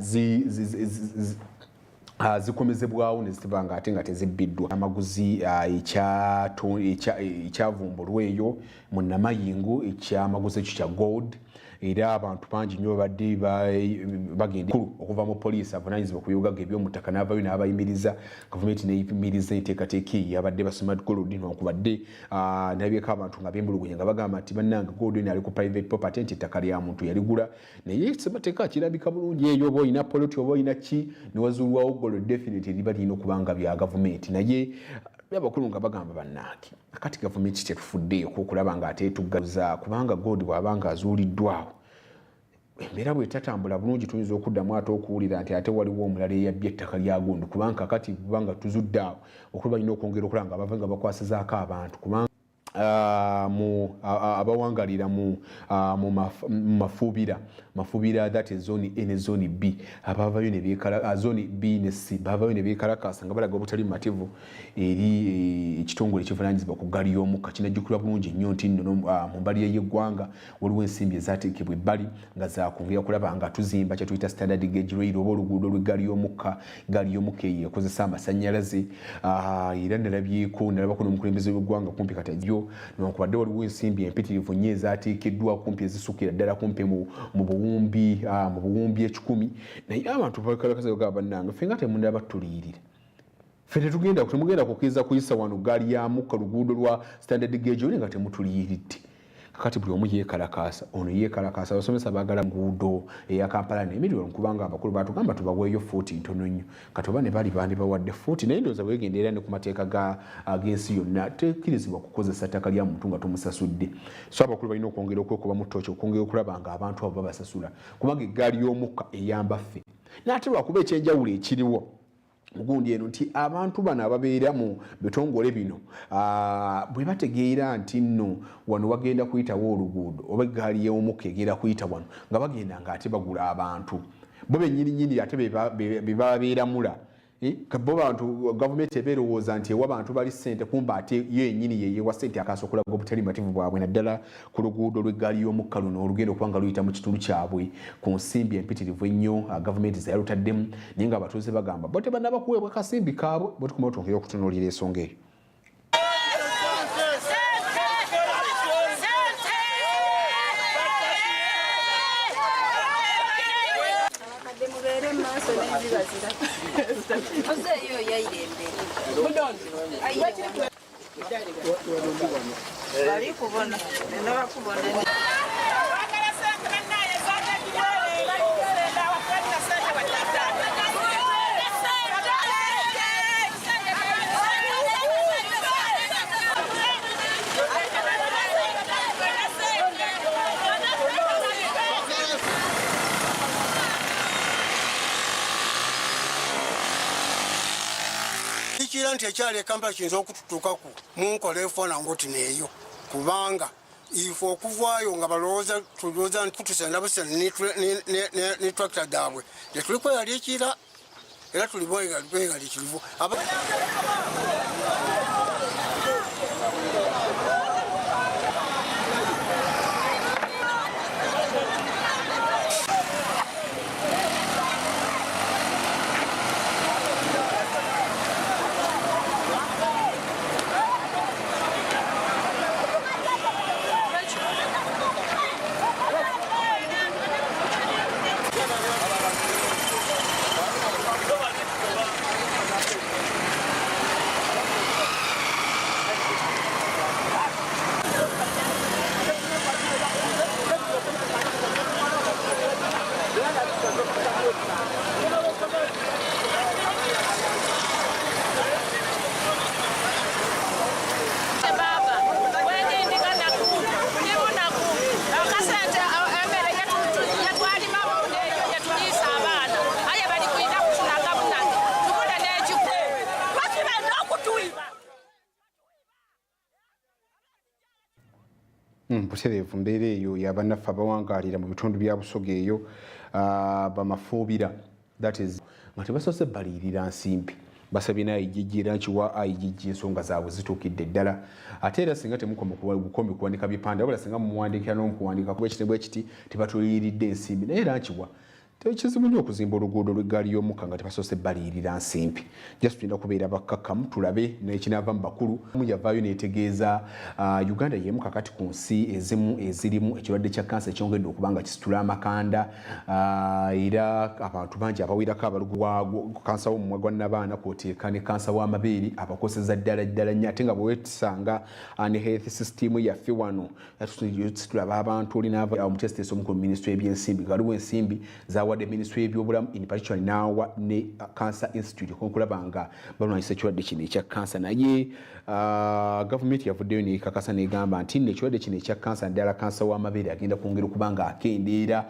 zikomezebwawo ne zitibwa nga ate nga tezibbiddwa amaguzi ekyavumbulwa eyo mu Namayingu ekyamaguzi ekyo kya gold era abantu bangi nnyo badde bagenda okuva mu poliisi avunanyizibwa ku bibuga eby'omutaka n'avayo n'abayimiriza gavumenti n'eyimiriza enteekateeka eyo abadde basoma gold newankubadde nabyeko abantu nga bembulugunya nga bagamba nti bannanga gold ali ku private property nti ettaka lya muntu yaligula naye ssemateeka kirabika bulungi eyo oba olina poloti oba olina ki newazuulwawo gold definitely liba lirina okuba nga bya gavumenti naye abakulu nga bagamba bannange akati gavumenti tetufuddeeko okulaba nga ate tuggaza kubanga gold bw'aba nga azuuliddwawo embeera bwetatambula bulungi tuyinza okuddamu ate okuwulira nti ate waliwo omulala eyabbye ettaka lya gold kubanga kakati kubanga tuzudde awo okuba balina okwongera okulaba nga bava nga bakwasizaako abantu kubanga abawangalira mu mafuubira that is zone A ne zone B abavayo ne beekala zone B ne C bavayo ne beekalakaasa nga balaga obutali mativu eri ekitongole ekivunaanyizibwa ku ggaali y'omukka kinajjukirwa bulungi nnyo nti nno mu mbali y'eggwanga waliwo ensimbi ezaateekebwa ebbali nga zakwongera kulaba nga tuzimba kye tuyita standard gauge rail oba oluguudo lw'eggaali y'omukka eyo ekozesa amasannyalaze era nalabyeko nalabako n'omukulembeze w'eggwanga kumpi katajjo newankubadde waliwo ensimbi empitirivu nnyo ezaateekeddwa kumpi ezisukira ddala kumpi mu buwumbi 10 naye abantu bakalakaza bagamba bannange ffe nga temundaba batuliyirira ffe temugenda kukkiriza kuyisa wano ggaali ya mukka luguudo lwa standard gauge oli nga temutuliyiridde kakati buli omu yeekalakaasa ono yeekalakaasa abasomesa baagala nguudo eya Kampala n'emiriro kubanga abakulu baatugamba tubaweeyo fuuti ntono nnyo kati oba ne bali bandibawadde fuuti naye ndowooza bwegendeera ne ku mateeka g'ensi yonna tekkirizibwa kukozesa ttaka lya muntu nga tomusasudde so abakulu balina okwongera okwekuba mu ttooki okwongera okulaba nga abantu abo babasasula kubanga eggaali y'omukka eyamba ffe n'ate lwakuba ekyenjawulo ekiriwo mugundi eno nti abantu bano ababeera mu bitongole bino bwe bategeera nti nno wano wagenda kuyitawo oluguudo oba eggaali y'omukka egenda kuyita wano nga bagenda ng'ate bagula abantu bo bennyininyini ate be babeeramula bo bantu gavumenti ebeerowooza nti ewa bantu bali ssente kumba ate yennyini yeyewa ssente akaasokolaga obutalimativu bwabwe naddala ku luguudo lw'eggaali y'omukka luno olugenda okuba nga luyita mu kitundu kyabwe ku nsimbi empitirivu ennyo gavumenti zeyalutaddemu naye nga abatuuze bagamba bo tebannaba kuweebwa kasimbi kaabwe bo tukoma otwongera okutunuulira ensonga eyo. Nti ekyali Kampala kiyinza okututuukako munkola efaana ngoti neeyo kubanga ifo okuvaayo nga tulowooza nti kutusenda busena ne tractor daabwe tetuli kweyaliikira era tuli bweyaliikirivu. Butereevu mbeera eyo y'abannaffe abawangaalira mu bitundu bya Busoga eyo bamafuubira that is nga tebasoose baliyirira nsimbi basabye n'ayijjijja era nkiwa ayijjijja ensonga zaabwe zituukidde ddala ate era singa temukoma bukombi kuwandika bipande wabula singa mumuwandiikira n'omukuwandika kuba ekitebwa ekiti tebatuliyiridde ensimbi naye era nkiwa tekizibu nnyo okuzimba oluguudo lw'eggaali y'omukka nga tebasoose baliyirira nsimbi just tulina kubeera bakkakkamu tulabe n'ekinaava mu bakulu yavaayo neetegeeza Uganda y'emu kakati ku nsi ezimu ezirimu ekirwadde kya kansa ekyongedde okuba nga kisitula amakanda era abantu bangi abawerako abalugu kansa w'omumwa gwa nnabaana kwoteeka ne kansa w'amabeere abakoseza ddala nnyo ate nga bwewetusanga ne health system yaffe wano tulaba abantu olinaava omutesiteesi omukulu minisitule y'ebyensimbi waliwo ensimbi zawadde minisitule y'ebyobulamu in particular n'awa ne Cancer Institute okulaba nga balwanyisa ekirwadde kino ekya kansa naye gavumenti yavuddeyo nekakasa negamba nti ekirwadde kino ekya kansa ddala kansa w'amabeere agenda kwongera okuba nga akendeera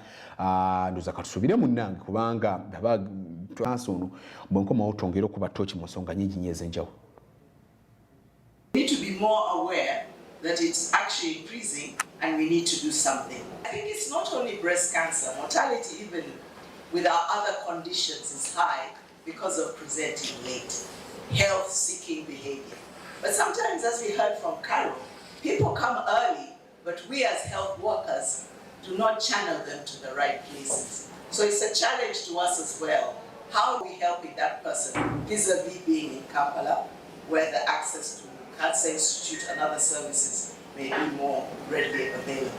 ndoza katusuubire munnange kubanga kansa ono bwenkomawo twongere okuba ttooki mu nsonga nnyingi nnyo ez'enjawulo. We need to be more aware that it's actually increasing and we need to do something. I think it's not only breast cancer, mortality even with our other conditions is high because of presenting late, health-seeking behavior. But sometimes, as we heard from Carol, people come early, but we as health workers do not channel them to the right places. So it's a challenge to us as well. How are we helping that person vis-a-vis being in Kampala, where the access to Cancer Institute and other services may be more readily available?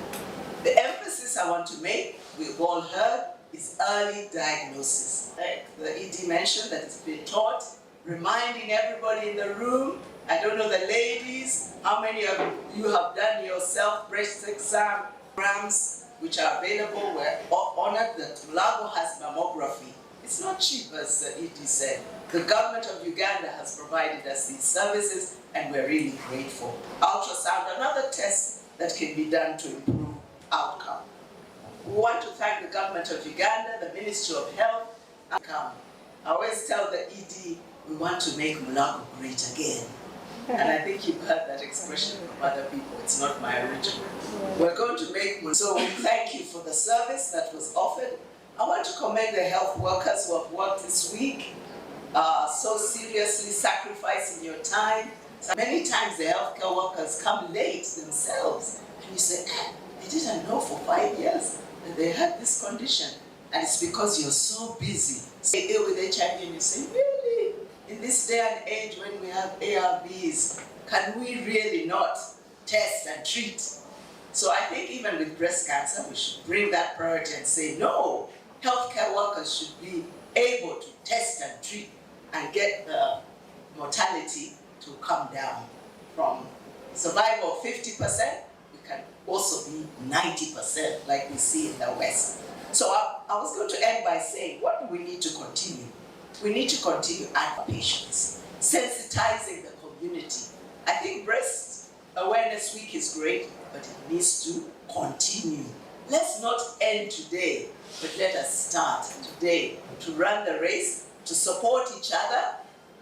The emphasis I want to make, we've all heard, is early diagnosis. Like the ED mentioned that it's been taught, reminding everybody in the room I don't know the ladies, how many of you have done your self-breast exams, which are available. We're honored that Mulago has mammography. It's not cheap, as Edie said. The government of Uganda has provided us these services, and we're really grateful. Ultrasound, another test that can be done to improve outcome. We want to thank the government of Uganda, the Ministry of Health. I always tell the ED, we want to make Mulago great again. And I think you've heard that expression from other people. It's not my original. We're going to make Mulago. So we thank you for the service that was offered. I want to commend the health workers who have worked this week, so seriously sacrificing your time. So many times the healthcare workers come late themselves, and you say, they didn't know for 5 years that they had this condition. And it's because you're so busy. Say ill with HIV and you say, really? In this day and age when we have ARVs, can we really not test and treat? So I think even with breast cancer, we should bring that priority and say, no, healthcare workers should be able to test and treat and get the mortality to come down from survival of 50%, we can also be 90% like we see in the West. So I was going to end by saying, what do we need to continue? We need to continue at patients, sensitizing the community. I think Breast Awareness Week is great, but it needs to continue. Let's not end today, but let us start today to run the race, to support each other.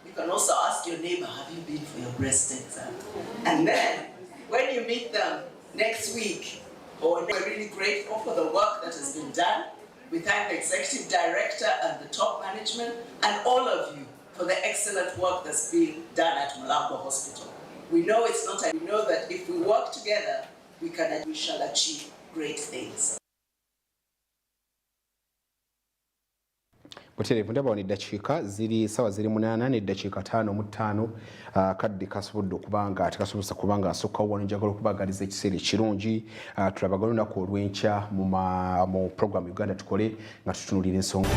You can also ask your neighbor, have you been for your breast exam? And then, when you meet them next week, we're really grateful for the work that has been done. We thank the executive director and the top management and all of you for the excellent work that's being done at Mulago Hospital. We know it's not, we know that if we work together, we shall achieve great things. Buterevu ndaba ni dakiika ziri sawa ziri 8 ne dakiika 5 kadde kasobodde okubanga atakasobosa kubanga asokka wano njagala okubagaliza ekiseera ekirungi tulabagala olunaku olw'enkya mu program Uganda Tukole nga tutunulira ensonga